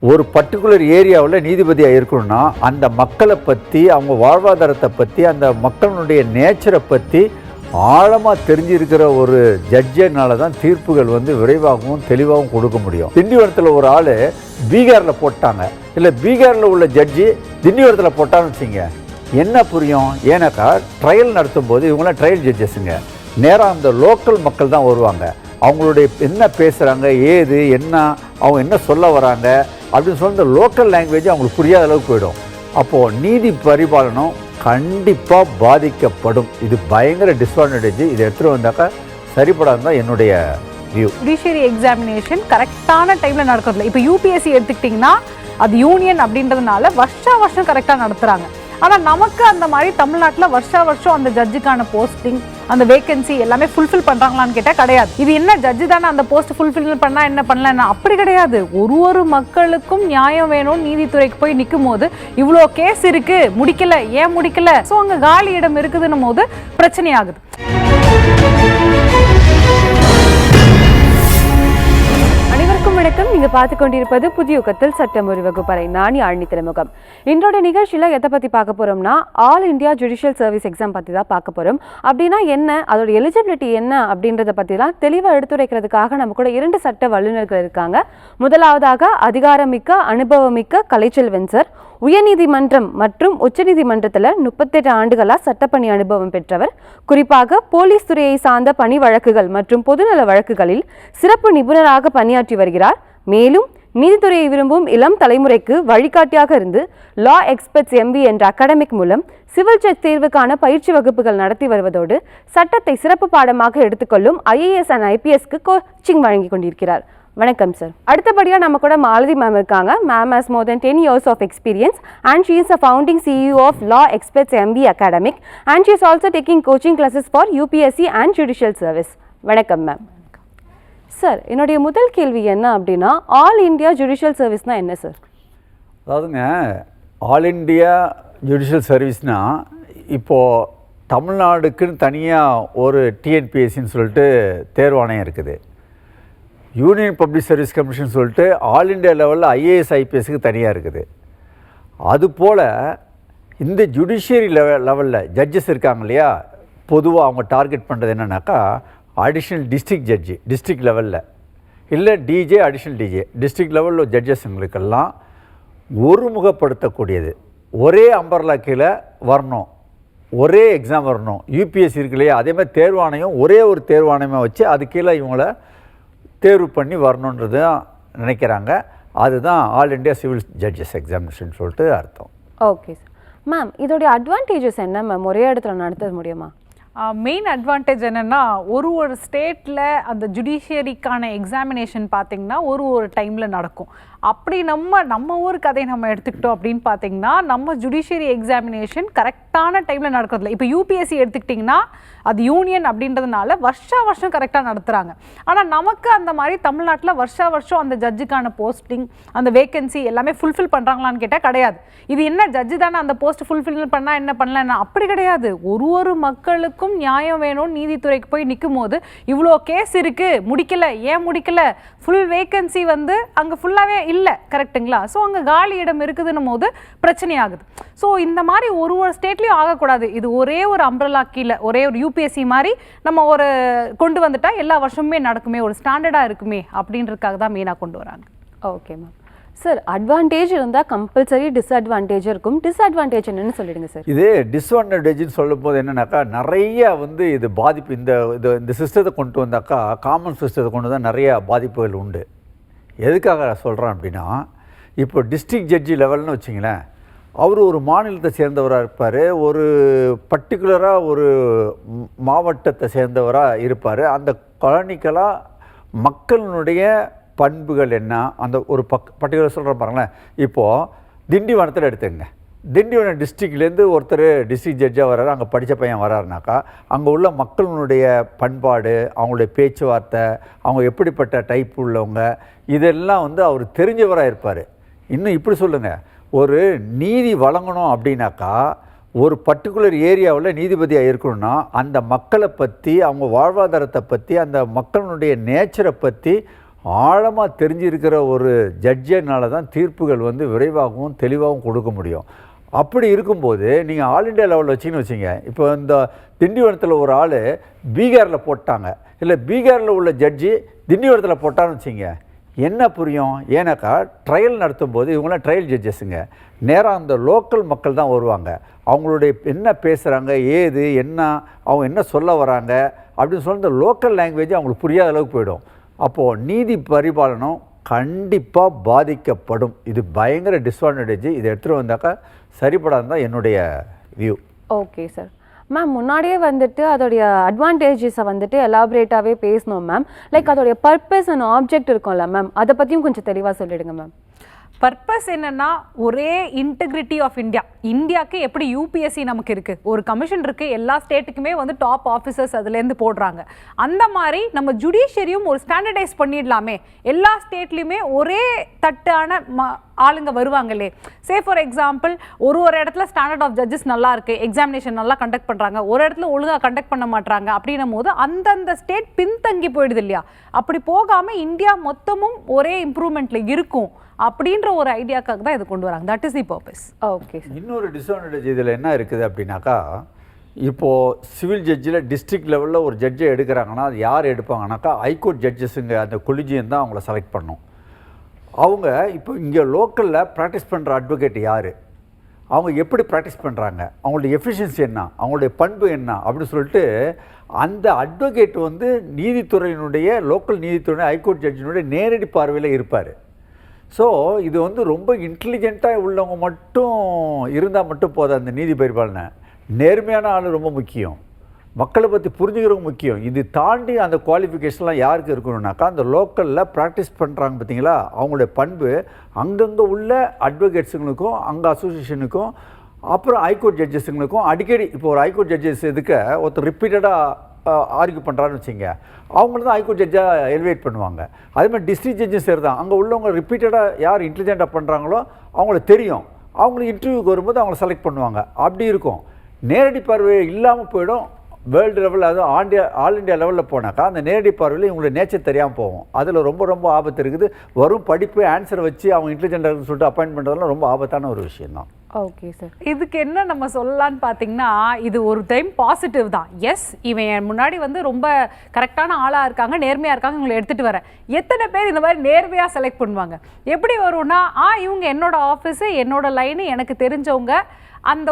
ஒரு பர்டிகுலர் ஏரியாவில் நீதிபதியாக இருக்கணும்னா அந்த மக்களை பற்றி, அவங்க வாழ்வாதாரத்தை பற்றி, அந்த மக்களுடைய நேச்சரை பற்றி ஆழமாக தெரிஞ்சிருக்கிற ஒரு ஜட்ஜினால தான் தீர்ப்புகள் விரைவாகவும் தெளிவாகவும் கொடுக்க முடியும். திண்டிவனத்தில் ஒரு ஆள் பீகாரில் போட்டாங்க, இல்லை பீகாரில் உள்ள ஜட்ஜி திண்டிவனத்தில் போட்டான்னு வச்சுங்க, என்ன புரியும்? ஏன்னாக்கா ட்ரையல் நடத்தும் போது இவங்களாம் ட்ரையல் ஜட்ஜஸுங்க, நேராக அந்த லோக்கல் மக்கள் தான் வருவாங்க. அவங்களுடைய என்ன பேசுகிறாங்க, ஏது என்ன, அவங்க என்ன சொல்ல வராங்க அப்படின்னு சொல்லி இந்த லோக்கல் லாங்குவேஜ் அவங்களுக்கு புரியாத அளவுக்கு போயிடும். அப்போது நீதி பரிபாலனம் கண்டிப்பாக பாதிக்கப்படும். இது பயங்கர டிஸ்அட்வான்டேஜ். இதை எடுத்துகிட்டு வந்தாக்கா சரிப்படாது தான் என்னுடைய வியூ. ஜுடிஷியரி எக்ஸாமினேஷன் கரெக்டான டைமில் நடக்கிறதில்ல. இப்போ யூபிஎஸ்சி எடுத்துக்கிட்டிங்கன்னா அது யூனியன் அப்படின்றதுனால வருஷம் கரெக்டாக நடத்துகிறாங்க. ஆனால் நமக்கு அந்த மாதிரி தமிழ்நாட்டில் வருஷம் அந்த ஜட்ஜுக்கான போஸ்டிங், அந்த வேகன்சி எல்லாமே ஃபுல்ஃபில் பண்ணுறாங்களான்னு கேட்டால் கிடையாது. இது என்ன ஜட்ஜு தானே அந்த போஸ்ட் ஃபுல்ஃபில் பண்ணால் என்ன பண்ணலாம், அப்படி கிடையாது. ஒரு மக்களுக்கும் நியாயம் வேணும். நீதித்துறைக்கு போய் நிற்கும் போது இவ்வளோ கேஸ் இருக்குது, முடிக்கல, ஏன் முடிக்கல, ஸோ அங்கே காலி இடம் இருக்குதுன்னும் போது பிரச்சனையாகுது. வணக்கம், நீங்க பார்த்து கொண்டிருப்பது புதிய யுகத்தில் சட்டம் ஒரு வகுப்பறை. நான் யாழினி திருமுகம். இன்றைய நிகழ்ச்சியில் எதை பற்றி பார்க்க போறோம்னா, all India judicial service exam பற்றி தான் பார்க்க போறோம். அப்படின்னா என்ன, அதோட எலிஜிபிலிட்டி என்ன அப்படின்றத பற்றிலாம் தெளிவாக எடுத்துரைக்கிறதுக்காக நம்ம கூட 2 சட்ட வல்லுநர்கள் இருக்காங்க. முதலாவதாக அதிகாரமிக்க அனுபவமிக்க கலைச்செல்வன் சார், உயர்நீதிமன்றம் மற்றும் உச்சநீதிமன்றத்தில் 38 ஆண்டுகளாக சட்டப்பணி அனுபவம் பெற்றவர். குறிப்பாக போலீஸ் துறையை சார்ந்த பணி வழக்குகள் மற்றும் பொதுநல வழக்குகளில் சிறப்பு நிபுணராக பணியாற்றி வருகிறார். மேலும் நீதித்துறையை விரும்பும் இளம் தலைமுறைக்கு வழிகாட்டியாக இருந்து லா எக்ஸ்பர்ட்ஸ் MB என்ற அகாடமிக் மூலம் சிவில் ஜட்ஜ் தேர்வுக்கான பயிற்சி வகுப்புகள் நடத்தி வருவதோடு சட்டத்தை சிறப்பு பாடமாக எடுத்துக்கொள்ளும் IAS and IPSக்கு கோச்சிங் வழங்கி கொண்டிருக்கிறார். வணக்கம் சார். அடுத்தபடியாக நம்ம கூட மாலதி மேம் இருக்காங்க. Ma'am has more than 10 years of experience and she is a founding CEO of Law Experts MB Academic and she is also taking coaching classes for UPSC and Judicial Service. வணக்கம் ma'am. Sir, என்னுடைய முதல் கேள்வி என்ன அப்படின்னா, all India judicial சர்வீஸ்னால் என்ன sir? அதாவதுங்க, all India judicial சர்வீஸ்னால் இப்போது தமிழ்நாடுக்குன்னு தனியாக ஒரு TNPSCன்னு சொல்லிட்டு தேர்வாணையம் இருக்குது. யூனியன் பப்ளிக் சர்வீஸ் கமிஷன் சொல்லிட்டு ஆல் இண்டியா லெவலில் IAS IPSக்கு தனியாக இருக்குது. அதுபோல் இந்த ஜுடிஷியரி லெவலில் ஜட்ஜஸ் இருக்காங்க இல்லையா, பொதுவாக அவங்க டார்கெட் பண்ணுறது என்னன்னாக்கா அடிஷ்னல் டிஸ்ட்ரிக்ட் ஜட்ஜி, டிஸ்ட்ரிக்ட் லெவலில், இல்லை டிஜே, அடிஷ்னல் டிஜே, டிஸ்ட்ரிக்ட் லெவலில் ஜட்ஜஸுங்களுக்கெல்லாம் ஒருமுகப்படுத்தக்கூடியது, ஒரே அம்பர்லா கீழே வரணும், ஒரே எக்ஸாம் வரணும். UPSC இருக்கு இல்லையா, அதேமாதிரி தேர்வாணையம் ஒரே ஒரு தேர்வாணையமாக வச்சு அது கீழே இவங்கள தேர்வு பண்ணி வரணுன்றது நினைக்கிறாங்க. அதுதான் all India civil judges examination சொல்லிட்டு அர்த்தம். Okay sir. மேம், இதோடைய அட்வான்டேஜஸ் என்ன மேம்? ஒரே இடத்துல நடத்த முடியுமா? மெயின் அட்வான்டேஜ் என்னென்னா, ஒரு ஸ்டேட்டில் அந்த ஜுடிஷியரிக்கான எக்ஸாமினேஷன் பார்த்திங்கன்னா ஒரு டைமில் நடக்கும். அப்படி நம்ம ஊர் கதையை நம்ம எடுத்துக்கிட்டோம் அப்படின்னு பார்த்திங்கன்னா, நம்ம ஜுடிஷியரி எக்ஸாமினேஷன் கரெக்டான டைமில் நடக்கிறதில்ல. இப்போ UPSC எடுத்துக்கிட்டிங்கன்னா அது யூனியன் அப்படின்றதுனால வருஷம் கரெக்டாக நடத்துகிறாங்க. ஆனால் நமக்கு அந்த மாதிரி தமிழ்நாட்டில் வருஷம் அந்த ஜட்ஜுக்கான போஸ்டிங், அந்த வேகன்சி எல்லாமே ஃபுல்ஃபில் பண்ணுறாங்களான்னு கேட்டால் கிடையாது. இது என்ன ஜட்ஜு தானே அந்த போஸ்ட் ஃபுல்ஃபில் பண்ணால் என்ன பண்ணலாம், அப்படி கிடையாது. ஒரு மக்களுக்கும் நியாயம் வேணும். நீதித்துறைக்கு போய் நிற்கும் போது இவ்வளோ கேஸ் இருக்குது, முடிக்கல, ஏன் முடிக்கல, ஃபுல் வேகன்சி அங்கே ஃபுல்லாகவே இல்லை, கரெக்டுங்களா? ஸோ அங்கே காலி இடம் இருக்குதுன்னும் போது பிரச்சனையாகுது. ஸோ இந்த மாதிரி ஒரு ஸ்டேட்லேயும் ஆகக்கூடாது. இது ஒரே ஒரு அம்ப்ரலா கீழே, ஒரே ஒரு UPSC மாதிரி நம்ம கொண்டு வந்துட்டா எல்லா வருஷமுமே நடக்குமே, ஒரு ஸ்டாண்டர்டாக இருக்குமே அப்படின்றதுக்காக தான் மெயினாக கொண்டு வராங்க. Okay ma'am. சார், அட்வான்டேஜ் இருந்தால் கம்பல்சரி டிஸ்அட்வான்டேஜ் இருக்கும். டிஸ்அட்வான்டேஜ் என்னன்னு சொல்லிடுங்க சார். இது டிஸ்அட்வான்டேஜ்னு சொல்லும் போது என்னன்னாக்கா, நிறைய இது பாதிப்பு, இந்த சிஸ்டத்தை கொண்டு வந்தாக்கா, காமன் சிஸ்டத்தை கொண்டு வந்தால் நிறைய பாதிப்புகள் உண்டு. எதுக்காக சொல்கிறேன் அப்படின்னா, இப்போ டிஸ்ட்ரிக்ட் ஜட்ஜி லெவல்னு வச்சிங்களேன், அவர் ஒரு மாநிலத்தை சேர்ந்தவராக இருப்பார், ஒரு பர்டிகுலராக ஒரு மாவட்டத்தை சேர்ந்தவராக இருப்பார். அந்த காலனிக்கலாக மக்களினுடைய பண்புகள் என்ன, அந்த ஒரு பர்டிகுலர் சொல்கிற பாருங்களேன். இப்போது திண்டிவனத்தில் எடுத்துங்க, திண்டிவனம் டிஸ்ட்ரிக்ட்லேருந்து ஒருத்தர் டிஸ்ட்ரிக்ட் ஜட்ஜாக வர்றாரு, அங்கே படித்த பையன் வர்றாருனாக்கா, அங்கே உள்ள மக்களினுடைய பண்பாடு, அவங்களுடைய பேச்சுவார்த்தை, அவங்க எப்படிப்பட்ட டைப் உள்ளவங்க, இதெல்லாம் அவர் தெரிஞ்சவராக இருப்பார். இன்னும் இப்படி சொல்லுங்கள், ஒரு நீதி வழங்கணும் அப்படின்னாக்கா ஒரு பர்டிகுலர் ஏரியாவில் நீதிபதியாக இருக்கணும்னா அந்த மக்களை பற்றி, அவங்க வாழ்வாதாரத்தை பற்றி, அந்த மக்களுடைய நேச்சரை பற்றி ஆழமாக தெரிஞ்சிருக்கிற ஒரு ஜட்ஜினால தான் தீர்ப்புகள் வந்து விரைவாகவும் தெளிவாகவும் கொடுக்க முடியும். அப்படி இருக்கும்போது நீங்கள் ஆல் இண்டியா லெவலில் வச்சிங்கன்னு வச்சிங்க, இப்போ இந்த திண்டிவனத்தில் ஒரு ஆள் பீகாரில் போட்டாங்க, இல்லை பீகாரில் உள்ள ஜட்ஜி திண்டிவனத்தில் போட்டான்னு வச்சிங்க, என்ன புரியும்? ஏன்னாக்கா ட்ரையல் நடத்தும் போது இவங்களாம் ட்ரையல் ஜட்ஜஸுங்க, நேராக அந்த லோக்கல் மக்கள் தான் வருவாங்க. அவங்களுடைய என்ன பேசுகிறாங்க, ஏது என்ன, அவங்க என்ன சொல்ல வராங்க அப்படின்னு சொல்லி இந்த லோக்கல் லாங்குவேஜ் அவங்களுக்கு புரியாத அளவுக்கு போயிடும். அப்போது நீதி பரிபாலனம் கண்டிப்பாக பாதிக்கப்படும். இது பயங்கர டிஸ்அட்வான்டேஜ். இதை எடுத்துகிட்டு வந்தாக்கா சரிப்படாது தான் என்னுடைய வியூ. Okay sir. மேம், முன்னாடியே வந்துட்டு அதோடைய அட்வான்டேஜஸை வந்துட்டு எலாபரேட்டாகவே பேசணும் மேம். லைக் அதோடைய பர்பஸ் அண்ட் ஆப்ஜெக்ட் இருக்கும்ல மேம், அதை பற்றியும் கொஞ்சம் தெளிவாக சொல்லிடுங்க மேம். பர்பஸ் என்னன்னா, ஒரே இன்டெகிரிட்டி ஆஃப் இந்தியாவுக்கு எப்படி யூபிஎஸ்சி நமக்கு இருக்குது, ஒரு கமிஷன் இருக்குது, எல்லா ஸ்டேட்டுக்குமே வந்து டாப் ஆஃபீஸர்ஸ் அதுலேருந்து போடுறாங்க. அந்த மாதிரி நம்ம ஜுடிஷியரியும் ஒரு ஸ்டாண்டர்டைஸ் பண்ணிடலாமே, எல்லா ஸ்டேட்லேயுமே ஒரே தட்டான ஆளுங்க வருவாங்களே. சே ஃபார் எக்ஸாம்பிள், ஒரு இடத்துல ஸ்டாண்டர்ட் ஆஃப் ஜட்ஜஸ் நல்லா இருக்குது, எக்ஸாமினேஷன் நல்லா கண்டக்ட் பண்ணுறாங்க, ஒரு இடத்துல ஒழுங்காக கண்டக்ட் பண்ண மாட்டாங்க. அப்படின்னும் போது அந்தந்த ஸ்டேட் பின்தங்கி போயிடுது இல்லையா? அப்படி போகாமல் இந்தியா மொத்தமும் ஒரே இம்ப்ரூவ்மெண்ட்டில் இருக்கும் அப்படின்ற ஒரு ஐடியாக்காக தான் இது கொண்டு வராங்க. That is the purpose. Okay. இன்னொரு டிஸ்அட்வான்டேஜ் இதில் என்ன இருக்குது அப்படின்னாக்கா, இப்போது சிவில் ஜட்ஜில் டிஸ்ட்ரிக்ட் லெவலில் ஒரு ஜட்ஜை எடுக்கிறாங்கன்னா அது யார் எடுப்பாங்கனாக்கா ஹைகோர்ட் ஜட்ஜஸுங்க, அந்த கொலிஜியன் தான் அவங்கள செலக்ட் பண்ணும். அவங்க இப்போ இங்கே லோக்கலில் ப்ராக்டிஸ் பண்ணுற அட்வொகேட் யார், அவங்க எப்படி ப்ராக்டிஸ் பண்ணுறாங்க, அவங்களுடைய எஃபிஷியன்சி என்ன, அவங்களுடைய பண்பு என்ன அப்படின்னு சொல்லிட்டு அந்த அட்வொகேட் வந்து நீதித்துறையினுடைய லோக்கல் நீதித்துறை ஹைகோர்ட் ஜட்ஜினுடைய நேரடி பார்வையில் இருப்பார். ஸோ இது வந்து ரொம்ப இன்டெலிஜென்ட்டாக உள்ளவங்க மட்டும் இருந்தால் மட்டும் போதும். அந்த நீதி பரிபாலனை நேர்மையான ஆள் ரொம்ப முக்கியம், மக்களை பற்றி புரிஞ்சுக்கிறவங்க முக்கியம். இது தாண்டி அந்த குவாலிஃபிகேஷன்லாம் யாருக்கு இருக்கணும்னாக்கா அந்த லோக்கலில் ப்ராக்டிஸ் பண்ணுறாங்க பார்த்தீங்களா, அவங்களுடைய பண்பு அங்கங்கே உள்ள அட்வொகேட்ஸுங்களுக்கும் அங்கே அசோசியேஷனுக்கும் அப்புறம் ஹைகோர்ட் ஜட்ஜஸுங்களுக்கும் அடிக்கடி. இப்போ ஒரு ஹைகோர்ட் ஜட்ஜஸ் எதுக்கு ஒருத்தர் ரிப்பீட்டடாக ஆர்கியூ பண்ணுறான்னு வச்சுங்க, அவங்கள தான் ஹைகோர்ட் ஜட்ஜாக எலிவேட் பண்ணுவாங்க. அதே மாதிரி டிஸ்ட்ரிக்ட் ஜட்ஜஸ் சரி தான், அங்கே உள்ளவங்க ரிப்பீட்டடாக யார் இன்டெலிஜென்ட்டாக பண்ணுறாங்களோ அவங்களுக்கு தெரியும், அவங்களுக்கு இன்டர்வியூக்கு வரும்போது அவங்கள செலக்ட் பண்ணுவாங்க. அப்படி இருக்கும். நேரடி பார்வை இல்லாமல் போயிடும். வேர்ல்டு லெவலில், அதுவும் ஆல் இண்டியா லெவலில் போனாக்கா அந்த நேரடி பார்வையில் இவங்களுடைய நேச்சர் தெரியாமல் போகும். அதில் ரொம்ப ரொம்ப ஆபத்து இருக்குது. வரும் படிப்பு ஆன்சரை வச்சு அவங்க இன்டெலிஜென்ட்டாக இருக்குன்னு சொல்லிட்டு அப்பாயின்ட் பண்ணுறதுலாம் ரொம்ப ஆபத்தான ஒரு விஷயம் தான். Okay sir. இதுக்கு என்ன நம்ம சொல்லலான்னு பார்த்தீங்கன்னா, இது ஒரு டைம் பாசிட்டிவ் தான். எஸ், இவன் முன்னாடி வந்து ரொம்ப கரெக்டான ஆளாக இருக்காங்க, நேர்மையாக இருக்காங்க, இவங்களை எடுத்துகிட்டு வரேன். எத்தனை பேர் இந்த மாதிரி நேர்மையாக செலக்ட் பண்ணுவாங்க? எப்படி வரும்னா, இவங்க என்னோட ஆஃபீஸு, என்னோட லைனு, எனக்கு தெரிஞ்சவங்க, அந்த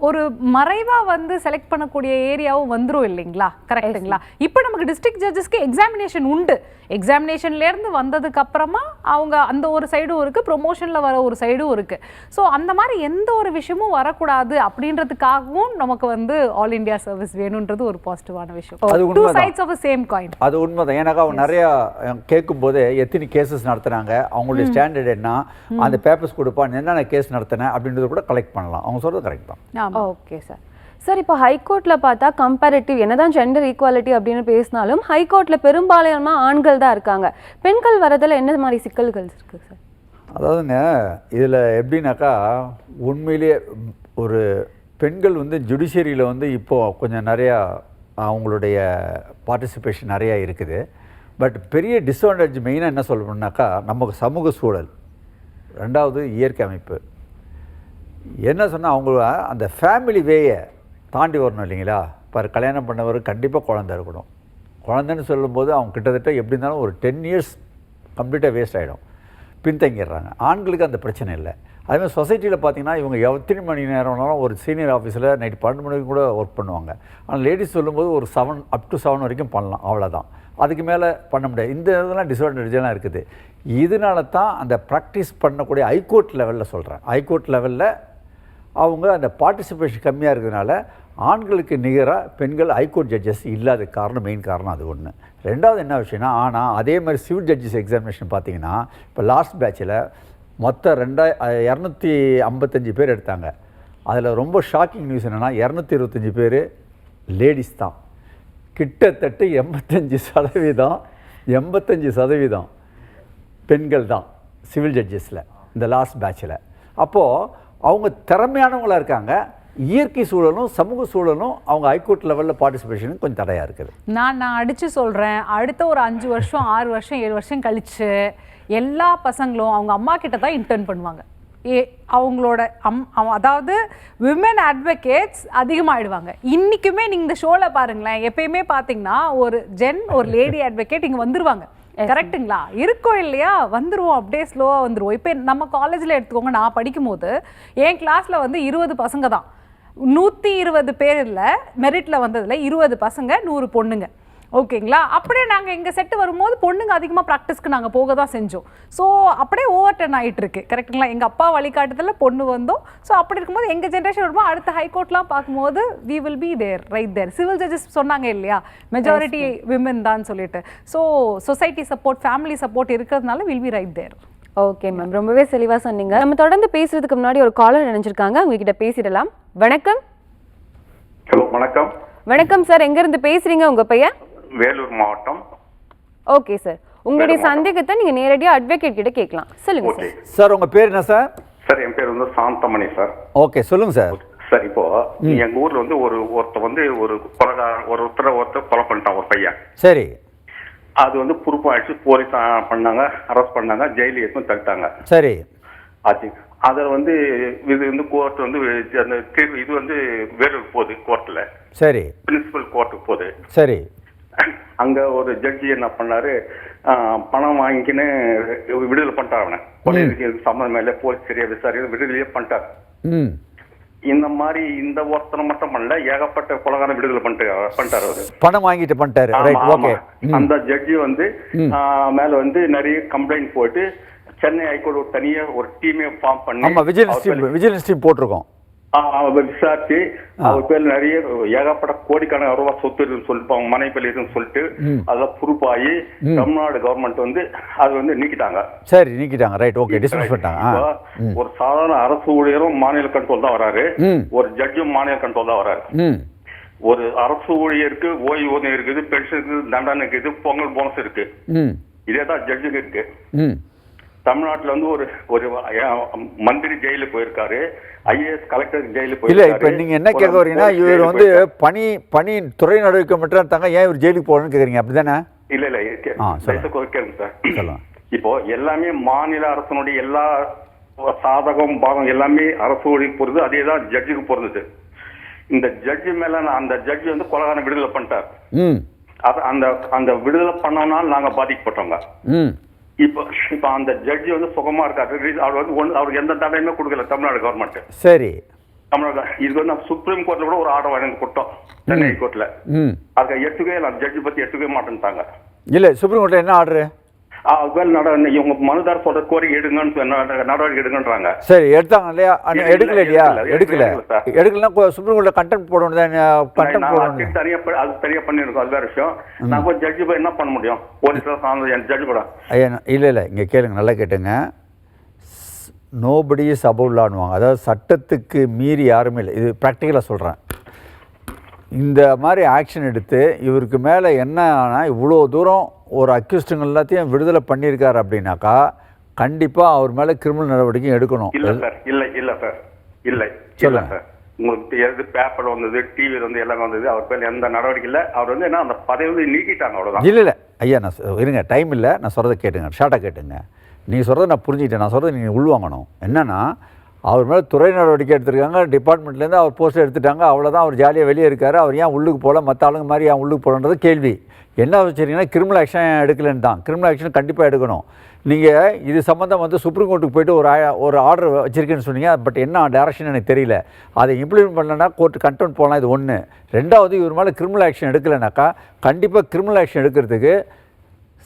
ஒரு மறைவாக வந்து செலக்ட் பண்ணக்கூடிய ஏரியாவும் வந்துடும் இல்லைங்களா? கரெக்டுங்களா? இப்போ நமக்கு டிஸ்ட்ரிக்ட் ஜட்ஜஸ்க்கு எக்ஸாமினேஷன் உண்டு. எக்ஸாமினேஷன்லேருந்து வந்ததுக்கு அப்புறமா அவங்க அந்த ஒரு சைடும் இருக்குது, ப்ரொமோஷனில் வர ஒரு சைடும் இருக்குது. ஸோ அந்த மாதிரி எந்த ஒரு விஷயமும் வரக்கூடாது அப்படின்றதுக்காகவும் நமக்கு வந்து ஆல் இண்டியா சர்வீஸ் வேணுன்றது ஒரு பாசிட்டிவான விஷயம். Two sides of same coin. அது உண்மைதான். ஏன்னாக்கா அவங்க நிறையா கேட்கும் போது எத்தனை கேசஸ் நடத்துனாங்க, அவங்களுடைய ஸ்டாண்டர்ட் என்ன, அந்த பேப்பர்ஸ் கொடுப்பான், என்னென்ன கேஸ் நடத்தினேன் அப்படின்றது கூட கலெக்ட் பண்ணலாம். அவங்க சொல்கிறது கரெக்ட் தான். Okay sir. சார், இப்போ ஹைகோர்ட்டில் பார்த்தா கம்பேரிட்டிவ் என்னதான் ஜெண்டர் ஈக்குவாலிட்டி அப்படின்னு பேசினாலும் ஹைகோர்ட்டில் பெரும்பாலான ஆண்கள் தான் இருக்காங்க. பெண்கள் வரதில் என்ன மாதிரி சிக்கல்கள் இருக்குது சார்? அதாவதுங்க, இதில் எப்படின்னாக்கா உண்மையிலேயே ஒரு பெண்கள் வந்து ஜுடிஷியரியில் வந்து இப்போது கொஞ்சம் நிறையா அவங்களுடைய பார்ட்டிசிபேஷன் நிறையா இருக்குது. பட் பெரிய டிஸ்அட்வான்டேஜ் மெயினாக என்ன சொல்லணும்னாக்கா, நமக்கு சமூக சூழல், ரெண்டாவது இயற்கை அமைப்பு. என்ன சொன்னால் அவங்க அந்த ஃபேமிலி வேயை தாண்டி வரணும் இல்லைங்களா? இப்போ கல்யாணம் பண்ணவர் கண்டிப்பாக குழந்தை இருக்கணும். குழந்தைன்னு சொல்லும்போது அவங்க கிட்டத்தட்ட எப்படி இருந்தாலும் ஒரு 10 இயர்ஸ் கம்ப்ளீட்டாக வேஸ்ட் ஆகிடும், பின்தங்கிடுறாங்க. ஆண்களுக்கு அந்த பிரச்சனை இல்லை. அதேமாதிரி சொசைட்டியில் பார்த்தீங்கன்னா இவங்க எத்தனை மணி நேரம்னாலும் ஒரு சீனியர் ஆஃபீஸில் நைட்டு 12 மணிக்கு கூட ஒர்க் பண்ணுவாங்க. ஆனால் லேடிஸ் சொல்லும்போது ஒரு 7 up to 7 வரைக்கும் பண்ணலாம், அவ்வளோதான். அதுக்கு மேலே பண்ண முடியாது. இந்த இதெல்லாம் டிஸ்அட்வான்டேஜெலாம் இருக்குது. இதனால தான் அந்த ப்ராக்டிஸ் பண்ணக்கூடிய ஹைகோர்ட் லெவலில் சொல்கிறேன், ஹைகோர்ட் லெவலில் அவங்க அந்த பார்ட்டிசிபேஷன் கம்மியாக இருக்கிறதுனால ஆண்களுக்கு நிகராக பெண்கள் ஹைகோர்ட் ஜட்ஜஸ் இல்லாத காரணம், மெயின் காரணம் அது ஒன்று. ரெண்டாவது என்ன விஷயம்னா, ஆனால் அதே மாதிரி சிவில் ஜட்ஜஸ் எக்ஸாமினேஷன் பார்த்தீங்கன்னா இப்போ லாஸ்ட் பேட்சில் மொத்தம் 255 பேர் எடுத்தாங்க. அதில் ரொம்ப ஷாக்கிங் நியூஸ் என்னென்னா 225 பேர் லேடிஸ் தான். கிட்டத்தட்ட 85% பெண்கள் தான் சிவில் ஜட்ஜஸில் இந்த லாஸ்ட் பேட்சில். அப்போது அவங்க திறமையானவங்களாக இருக்காங்க, இயற்கை சூழலும் சமூக சூழலும் அவங்க ஹைகோர்ட் லெவலில் பார்ட்டிசிபேஷனுக்கு கொஞ்சம் தடையாக இருக்குது. நான் அடித்து சொல்கிறேன், அடுத்த ஒரு 5 வருஷம் 6 வருஷம் 7 வருஷம் கழித்து எல்லா பசங்களும் அவங்க அம்மா கிட்ட தான் இன்டர்ன் பண்ணுவாங்க. அவங்களோட அதாவது விமன் அட்வொகேட்ஸ் அதிகமாகிடுவாங்க. இன்றைக்குமே நீங்கள் இந்த ஷோவில் பாருங்களேன், எப்பயுமே பார்த்தீங்கன்னா ஒரு லேடி அட்வொகேட் இங்கே வந்துருவாங்க. கரெக்டுங்களா? இருக்கோம் இல்லையா? வந்துடுவோம், அப்படியே ஸ்லோவாக வந்துடுவோம். இப்போ நம்ம காலேஜில் எடுத்துக்கோங்க, நான் படிக்கும்போது என் கிளாஸில் வந்து 20 பசங்க தான். 120 பேர் இல்லை, மெரிட்டில் வந்ததில் 20 பசங்க 100 பொண்ணுங்க. ஓகேங்களா? அப்படியே நாங்கள் எங்கள் செட்டு வரும்போது பொண்ணுங்க அதிகமாக ப்ராக்டிஸ்க்கு நாங்கள் போக தான் செஞ்சோம். ஸோ அப்படியே ஓவர் டர்ன் ஆகிட்டு இருக்கு. கரெக்டுங்களா? எங்கள் அப்பா வழிகாட்டுதல பொண்ணு வந்தோம். ஸோ அப்படி இருக்கும்போது எங்கள் ஜென்ரேஷன் வரும்போது அடுத்த ஹைகோர்ட்லாம் பார்க்கும்போது we will be there, right there. Civil judges சொன்னாங்க இல்லையா, மெஜாரிட்டி விமன் தான் சொல்லிட்டு. So society support, family support இருக்கிறதுனால will be right there. Okay ma'am, ரொம்பவே தெளிவாக சொன்னீங்க. நம்ம தொடர்ந்து பேசுறதுக்கு முன்னாடி ஒரு காலர் நினைச்சிருக்காங்க, உங்ககிட்ட பேசிடலாம். வணக்கம். ஹலோ, வணக்கம். வணக்கம் சார், எங்கேருந்து பேசுறீங்க? உங்கள் பெயர்? வேலூர் மாவட்டம். ஓகே சார், உங்களுடைய சந்தேகத்தை நீங்க நேரடியா அட்வொகேட் கிட்ட கேட்கலாம். சொல்லுங்க சார். சார் உங்க பேர் என்ன சார்? சார் என் பேர் வந்து சாந்தமணி சார். ஓகே, சொல்லுங்க சார். சார் இப்போ எங்க ஊர்ல வந்து ஒருத்தர் வந்து ஒருத்தரை கொலை பண்ணிட்டான் ஒரு பையன். சரி. அது வந்து பொறுப்பாயிடுச்சு, போலீஸ் பண்ணாங்க, அரெஸ்ட் பண்ணாங்க, ஜெயிலு எடுத்து தள்ளிட்டாங்க. சரி. ஆச்சு. அதில் வந்து இது வந்து கோர்ட் வந்து அந்த தீர்வு இது வந்து வேலூர் போகுது கோர்ட்டில். சரி. பிரின்சிபல் கோர்ட்டுக்கு போகுது. சரி. அங்க ஒரு ஜட்ஜி என்ன பண்ணாரு, பணம் வாங்கின்னு விடுதலை பண்ணிட்டார். அவனை கொலைக்கு சம்மந்தம் இல்லை, போலீஸ் சரியா விசாரிக்க விடுதலையே பண்ணிட்டார். இந்த மாதிரி இந்த ஒருத்தனை மட்டும் பண்ணல, ஏகப்பட்ட கொலைகாரம் விடுதலை பண்ணிட்டாரு அவரு. பணம் வாங்கிட்டு பண்ணிட்டாரு. அந்த ஜட்ஜி வந்து மேல வந்து நிறைய கம்ப்ளைண்ட் போட்டு சென்னை ஹைகோர்ட் தனியா ஒரு டீமே ஃபார்ம் பண்ணி விஜிலன்ஸ் டீம் போட்டிருக்கோம். விசாரிச்சு அவர் பேர் நிறைய ஏகப்பட்ட கோடிக்கணக்கான ரூபாய் சொத்து இருக்குன்னு சொல்லிட்டு அவங்க மனைவி இருக்குன்னு சொல்லிட்டு அதெல்லாம் ப்ரூஃபாகி தமிழ்நாடு கவர்மெண்ட் வந்து அது வந்து நீக்கிட்டாங்க. சரி, நீக்கிட்டாங்க. ரைட், ஓகே, டிஸ்மிஸ் பண்ணிட்டாங்க. ஒரு சாதாரண அரசு ஊழியரும் மாநில கண்ட்ரோல் தான் வராரு, ஒரு ஜட்ஜும் மாநில கண்ட்ரோல் தான் வராரு. ஒரு அரசு ஊழியருக்கு ஓய்வூதியம் இருக்குது, பென்ஷன் இருக்குது, தண்டனை இருக்குது, பொங்கல் போனஸ் இருக்கு. இதேதான் ஜட்ஜுக்கு இருக்கு. தமிழ்நாட்டில் வந்து ஒரு மந்திரி ஜெயிலுக்கு போயிருக்காரு, ஐஏஎஸ் கலெக்டர் ஜெயிலுக்கு போயிருக்காரு. இல்ல, இப்ப நீங்க என்ன கேட்க வரீங்கன்னா, இவர் வந்து பணி துறை நடவடிக்கை மட்டும் தாங்க, ஏன் இவர் ஜெயிலுக்கு போகணும்னு கேக்குறீங்க, அப்படிதானே? இல்ல கேளுங்க சார். இப்போ எல்லாமே மாநில அரசனுடைய எல்லா சாதகம் பாகம் எல்லாமே அரசு ஊழியருக்கு போறது, அதேதான் ஜட்ஜுக்கு பொருந்தது. இந்த ஜட்ஜு மேல அந்த ஜட்ஜி வந்து கொலைகாரனை விடுதலை பண்ணிட்டார். அந்த விடுதலை பண்ணனால நாங்க பாதிக்கப்பட்டோங்க. இப்ப அந்த ஜட்ஜி வந்து சுகமா இருக்காரு, அவருக்கு எந்த தடையுமே கொடுக்கல தமிழ்நாடு கவர்மெண்ட். சரி. தமிழ்நாடு இதுக்கு வந்து சுப்ரீம் கோர்ட்ல கூட ஒரு ஆர்டர் வாங்கி கொடுத்தோம், சென்னை ஹைகோர்ட்ல. அதுக்கு எடுத்துக்கவே இல்லை, ஜட்ஜி பத்தி எடுத்துக்கவே மாட்டேன்ட்டாங்க. இல்ல, சுப்ரீம் கோர்ட்ல என்ன ஆர்டர்? இவங்க மனுதார் சொல்ற கோரிக்கை எடுங்கன்னு நடவடிக்கை எடுங்கன்றாங்க. சரி, எடுத்தாங்க இல்லையா? எடுக்கல இல்லையா? எடுக்கலன்னா சுப்ரீம் கோர்ட்ல கண்டெம்ட் போடணும், தனியா பண்ணிருக்கோம், அது வேற விஷயம். நான் போய் ஜட்ஜி போய் என்ன பண்ண முடியும்? போலீஸ் ஜட்ஜி கூட இல்ல இங்க கேளுங்க, நல்லா கேட்டுங்க. நோபடி இஸ் அபவ் லான்னுவாங்க, அதாவது சட்டத்துக்கு மீறி யாருமே இல்லை. இது ப்ராக்டிக்கலாக சொல்கிறேன். இந்த மாதிரி ஆக்ஷன் எடுத்து இவருக்கு மேலே என்ன ஆனால் இவ்வளோ தூரம் ஒரு அக்யூஸ்டுங்க எல்லாத்தையும் விடுதலை பண்ணியிருக்காரு அப்படின்னாக்கா கண்டிப்பாக அவர் மேலே கிரிமினல் நடவடிக்கை எடுக்கணும். இல்லை சார், இல்லை சார். உங்களுக்கு எது பேப்பர் வந்தது, டிவியில் வந்து எல்லாமே வந்தது, அவர் பேர் எந்த நடவடிக்கை இல்லை. அவர் வந்து என்ன அந்த பதவி வந்து நீக்கிட்டாங்க, அவ்வளோதான். இல்லை ஐயா, நான் இருங்க, டைம் இல்லை, நான் சொல்கிறத கேட்டுங்க, ஷார்ட்டாக கேட்டுங்க. நீங்கள் சொல்கிறத நான் புரிஞ்சுக்கிட்டேன், நான் சொல்கிறத நீங்கள் உள்வாங்கணும். என்னென்னா, அவர் மேலே துறை நடவடிக்கை எடுத்திருக்காங்க, டிபார்ட்மெண்ட்லேருந்து அவர் போஸ்ட்டை எடுத்துட்டாங்க, அவ்வளோதான். அவர் ஜாலியாக வெளியே இருக்கார், அவர் ஏன் உள்ளுக்கு போகல, மற்ற ஆளுங்க மாதிரி ஏன் உள்ளுக்கு போகலன்றது கேள்வி. என்ன வச்சுருக்கீங்கன்னா, கிரிமினல் ஆக்ஷன் எடுக்கலன்னு தான். கிரிமினல் ஆக்ஷன் கண்டிப்பாக எடுக்கணும். நீங்கள் இது சம்மந்தம் வந்து சுப்ரீம் கோர்ட்டுக்கு போய்ட்டு ஒரு ஆர்டர் வச்சுருக்கேன்னு சொன்னீங்க, பட் என்ன டைரக்ஷன் எனக்கு தெரியல. அதை இம்ப்ளிமெண்ட் பண்ணலன்னா கோர்ட்டு கண்டெம்ட் போகலாம், இது ஒன்று. ரெண்டாவது, இவர் மேலே கிரிமினல் ஆக்ஷன் எடுக்கலைனாக்கா கண்டிப்பாக கிரிமினல் ஆக்ஷன் எடுக்கிறதுக்கு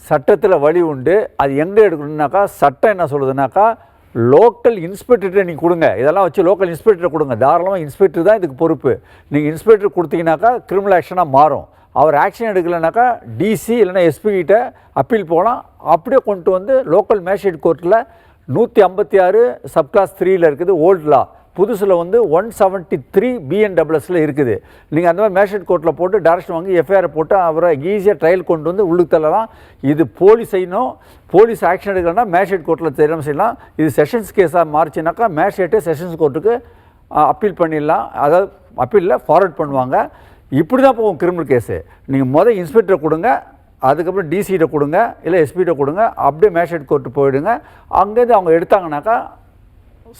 சட்டத்தில் வழி உண்டு. அது எங்கே எடுக்கணுன்னாக்கா சட்டம் என்ன சொல்லுதுனாக்கா லோக்கல் இன்ஸ்பெக்டர்கிட்ட நீங்கள் கொடுங்க. இதெல்லாம் வச்சு லோக்கல் இன்ஸ்பெக்டர் கொடுங்க, தாராளமாக இன்ஸ்பெக்டர் தான் இதுக்கு பொறுப்பு. நீங்கள் இன்ஸ்பெக்டர் கொடுத்தீங்கன்னாக்கா கிரிமினல் ஆக்ஷனாக மாறும். அவர் ஆக்ஷன் எடுக்கலைனாக்கா டிசி இல்லைன்னா எஸ்பி கிட்ட அப்பீல் போகலாம். அப்படியே கொண்டு வந்து லோக்கல் மேஜிஸ்ட்ரேட் கோர்ட்டில் 156 சப்கிளாஸ் 3ல் இருக்குது ஓல்டு லா. புதுசில் வந்து 173 BNSSல இருக்குது. நீங்கள் அந்த மாதிரி மேஜிஸ்ட்ரேட் கோர்ட்டில் போட்டு டைரக்ஷன் வாங்கி எஃப்ஐஆர் போட்டு அவரை ஈஸியாக ட்ரையல் கொண்டு வந்து உள்ளுக்கு தள்ளலாம். இது போலீஸ் செய்யணும். போலீஸ் ஆக்ஷன் எடுக்கலன்னா மேஜிஸ்ட்ரேட் கோர்ட்டில் தெரியாமல் செய்யலாம். இது செஷன்ஸ் கேஸாக மாறிச்சுனாக்கா மேஜிஸ்ட்ரேட்டே செஷன்ஸ் கோர்ட்டுக்கு அப்பீல் பண்ணிடலாம். அதாவது அப்பீலில் ஃபார்வர்ட் பண்ணுவாங்க. இப்படி தான் போகும் கிரிமினல் கேஸு. நீங்கள் இன்ஸ்பெக்டரை கொடுங்க, அதுக்கப்புறம் டிசிகிட்ட கொடுங்க, இல்லை எஸ்பிகிட்ட கொடுங்க, அப்படியே மேஜிஸ்ட்ரேட் கோர்ட்டு போயிடுங்க. அங்கேருந்து அவங்க எடுத்தாங்கனாக்கா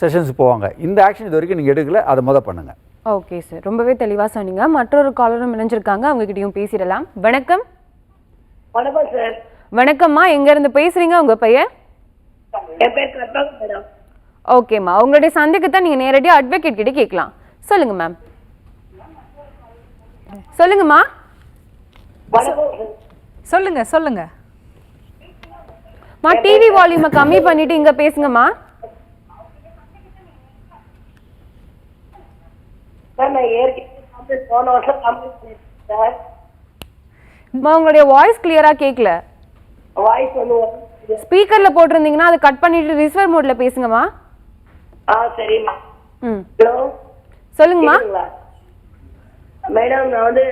செஷன்ஸ் போவாங்க. இந்த ஆக்ஷன் இது வரைக்கும் நீங்கள் எடுக்கல, அதை பண்ணுங்கள். ஓகே சார், ரொம்பவே தெளிவாக சொன்னீங்க. மற்றொரு காலரும் இணைஞ்சிருக்காங்க, அவங்ககிட்டயும் பேசிடலாம். வணக்கம். வணக்கம் சார். வணக்கம்மா, எங்கேருந்து பேசுகிறீங்க? உங்கள் பெயர்? என் பேர் கற்பகம் மேடம். ஓகேம்மா, உங்களுடைய சந்தேகத்தை நீங்கள் நேரடியாக அட்வொகேட் கிட்ட கேட்கலாம். சொல்லுங்க மேம். சொல்லுங்கம்மா. வணக்கம் சார். சொல்லுங்க சொல்லுங்க. மா, டிவி வால்யூமை கம்மி பண்ணிட்டு இங்க பேசுங்கம்மா. சார் நான் ஏற்கனவே போன வருஷம் கம்ப்ளீட் பண்ணிருக்கேன் சார். அம்மா, உங்களுடைய வாய்ஸ் கிளியரா கேட்கல. வாய்ஸ் வந்து ஸ்பீக்கர்ல போட்டிருந்தீங்கன்னா அதை கட் பண்ணிட்டு ரிசீவர் மோட்ல பேசுங்கம்மா. சரிம்மா. ம், ஹலோ சொல்லுங்கம்மா. மேடம் நான் வந்து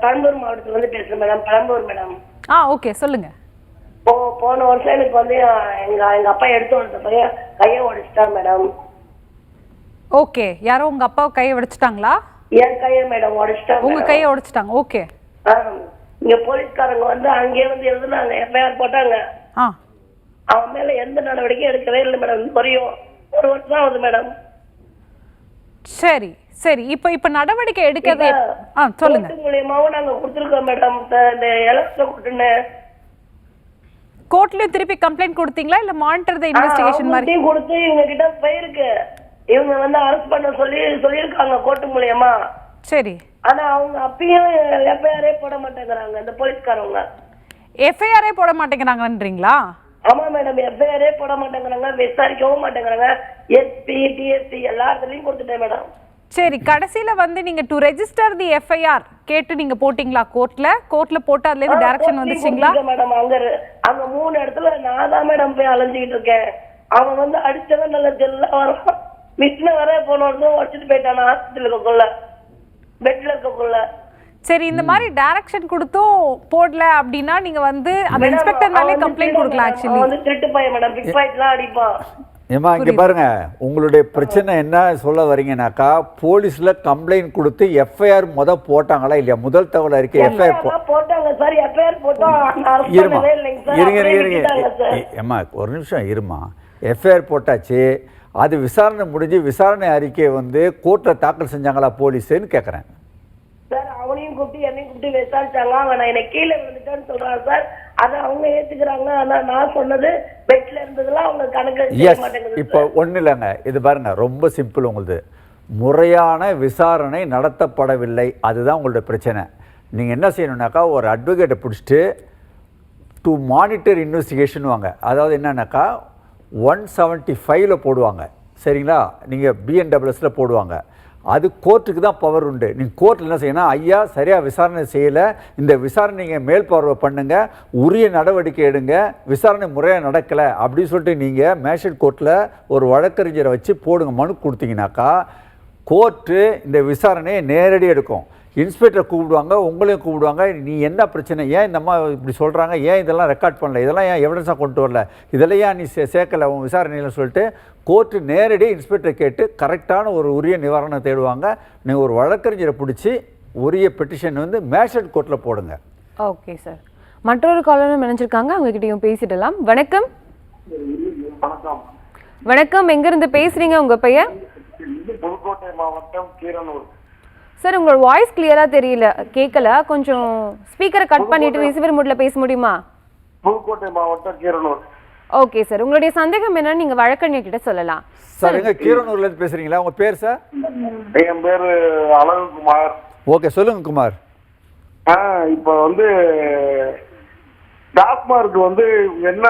பெரம்பலூர் மாவட்டத்துல வந்து பேசுறேன் மேடம். பெரம்பலூர் மேடம். ஓகே சொல்லுங்க. போன வருஷம் எனக்கு வந்து எங்க அப்பா எடுத்து வந்த பையன் கையை உடைச்சிட்டாங்க மேடம். ஓகே, யாரோ உங்க அப்பா கையை உடைச்சிட்டாங்களா? என் கையை மேடம் உடைச்சிட்டாங்க. உங்க கையை உடைச்சிட்டாங்க. ஓகே. இங்க போலீஸ்காரங்க வந்து அங்கேயே வந்து எழுதுனாங்க, எஃப்ஐஆர் போட்டாங்க. அவன் மேல எந்த நடவடிக்கையும் எடுக்கவே இல்லை மேடம். வரையும் ஒரு வருஷம் ஆகுது மேடம். சரி சரி, இப்ப நடவடிக்கை எடுக்கிறது சொல்லுங்க. மூலியமாவும் நாங்க கொடுத்துருக்கோம் மேடம். இந்த எலக்ட்ரோ கூட்டுன்னு கோர்ட்லயும் திருப்பி கம்ப்ளைண்ட் கொடுத்தீங்களா, இல்ல மானிட்டர் தி இன்வெஸ்டிகேஷன் மாதிரி கொடுத்து இவங்க கிட்ட போயிருக்கு. இவங்க வந்து அரெஸ்ட் பண்ண சொல்லியிருக்காங்க கோர்ட்டு மூலியமா. சரி. ஆனா அவங்க அப்பயும் எஃப்ஐஆரே போட மாட்டேங்கிறாங்க இந்த போலீஸ்காரவங்க. எஃப்ஐஆரே போட மாட்டேங்கிறாங்கன்றீங்களா? ஆமா மேடம், எஃப்ஐஆரே போட மாட்டேங்கிறாங்க, விசாரிக்கவும் மாட்டேங்கிறாங்க. எஸ்பி டிஎஸ்பி எல்லா இடத்துலயும் கொடுத்துட்டேன் மேடம். சரி, கடைசியில வந்து நீங்க டு ரெஜிஸ்டர் தி எஃப்ஐஆர் கேட்டு நீங்க போட்டீங்களா கோர்ட்ல போட்டு அதுல இருந்து டைரக்ஷன் வந்துச்சுங்களா? மேடம் அங்க 3 இடத்துல நான் தான் மேடம் போய் அலைஞ்சிட்டு இருக்கேன். அவன் வந்து அடிச்சவன் நல்ல ஜெல்லா வரான். மிஷின வர போன வருஷம் வச்சுட்டு போயிட்டான் ஹாஸ்பிட்டல் இருக்கக்குள்ள, பெட்ல இருக்கக்குள்ள. சரி, இந்த மாதிரி டைரக்ஷன் கொடுத்தும் போடல அப்படின்னா நீங்க வந்து அந்த இன்ஸ்பெக்டர் மேலே கம்ப்ளைண்ட் கொடுக்கலாம். ஆக்சுவலி வந்து திருட்டு பையன் மேடம், பிக் பாக்கெட்லாம் அடிப்பான். ஏமா இங்கே பாருங்க, உங்களுடைய பிரச்சனை என்ன சொல்ல வரீங்கன்னாக்கா, போலீஸ்ல கம்ப்ளைண்ட் கொடுத்து எஃப்ஐஆர் போட்டாங்களா இல்லையா? முதல் தகவல் அறிக்கை எஃப்ஐஆர் போட்டாங்க சார். எஃப்ஐஆர் போட்டோம். ஏமா ஒரு நிமிஷம் இருமா. எஃப்ஐஆர் போட்டாச்சு, அது விசாரணை முடிஞ்சு விசாரணை அறிக்கையை வந்து கோர்ட்டில் தாக்கல் செஞ்சாங்களா போலீஸுன்னு கேட்குறேன் சார். அவனையும் கூப்பிட்டு என்னையும் கூப்பிட்டு விசாரிச்சாங்க. அவன் என்னை கீழே விழுந்துட்டான்னு சொல்றான் சார். அதை அவங்க ஏத்துக்கிறாங்க. ஆனா நான் சொன்னது பெட்ல இருந்ததுலாம் அவங்க கணக்கு. இப்போ ஒன்றும் இல்லைங்க, இது பாருங்க ரொம்ப சிம்பிள். உங்களுது முறையான விசாரணை நடத்தப்படவில்லை, அதுதான் உங்களுடைய பிரச்சனை. நீங்கள் என்ன செய்யணுன்னாக்கா, ஒரு அட்வொகேட்டை பிடிச்சிட்டு டு மானிட்டர் இன்வெஸ்டிகேஷன் வாங்க. அதாவது என்னன்னாக்கா 175 போடுவாங்க, சரிங்களா? நீங்கள் பிஎன்டபிள்எஸில் போடுவாங்க. அது கோர்ட்டுக்கு தான் பவர் உண்டு. நீங்கள் கோர்ட்டில் என்ன செய்யணும், ஐயா சரியாக விசாரணை செய்யலை, இந்த விசாரணை நீங்கள் மேல் பார்வை பண்ணுங்கள், உரிய நடவடிக்கை எடுங்க, விசாரணை முறையாக நடக்கலை அப்படின்னு சொல்லிட்டு நீங்கள் மேஜிஸ்ட்ரேட் கோர்ட்டில் ஒரு வழக்கறிஞரை வச்சு போடுங்க, மனு கொடுத்தீங்கன்னாக்கா கோர்ட்டு இந்த விசாரணையை நேரடியாக எடுக்கும். இன்ஸ்பெக்டரை கூப்பிடுவாங்க, உங்களையும் கூப்பிடுவாங்க. நீ என்ன பிரச்சனை, ஏன் இந்த அம்மா இப்படி சொல்கிறாங்க, ஏன் இதெல்லாம் ரெக்கார்ட் பண்ணல, இதெல்லாம் ஏன் எவிடன்ஸாக கொண்டு வரல, இதெல்லாம் ஏன் நீ சேர்க்கலை உன் விசாரணையில் சொல்லிட்டு கோர்ட்டு நேரடியாக இன்ஸ்பெக்டரை கேட்டு கரெக்டான ஒரு உரிய நிவாரணம் தேடுவாங்க. நீங்கள் ஒரு வழக்கறிஞரை பிடிச்சி உரிய பெட்டிஷன் வந்து மேஜிஸ்ட்ரேட் கோர்ட்டில் போடுங்க. ஓகே சார், மற்றொரு காலரும் இணைஞ்சிருக்காங்க, அவங்ககிட்டயும் பேசிடலாம். வணக்கம். வணக்கம், எங்கிருந்து பேசுறீங்க? உங்க பெயர்? புதுக்கோட்டை மாவட்டம் கீரனூர். சார், உங்களோட வாய்ஸ் கிளியரா தெரியல, கேட்கல. கொஞ்சம் ஸ்பீக்கரை கட் பண்ணிட்டு ரிசீவர் மோட்ல பேச முடியுமா? புதுக்கோட்டை மாவட்டம் கீரனூர். ஓகே சார், உங்களுடைய சந்தேகம் என்னன்னு நீங்க வழக்கறிஞர் கிட்ட சொல்லலாம். சார், எங்க கீரனூர்ல இருந்து பேசுறீங்களா? உங்க பேர் சார்? என் பேரு அழகுகுமார். ஓகே, சொல்லுங்க குமார். இப்ப வந்து டாஸ்மார்க் வந்து என்ன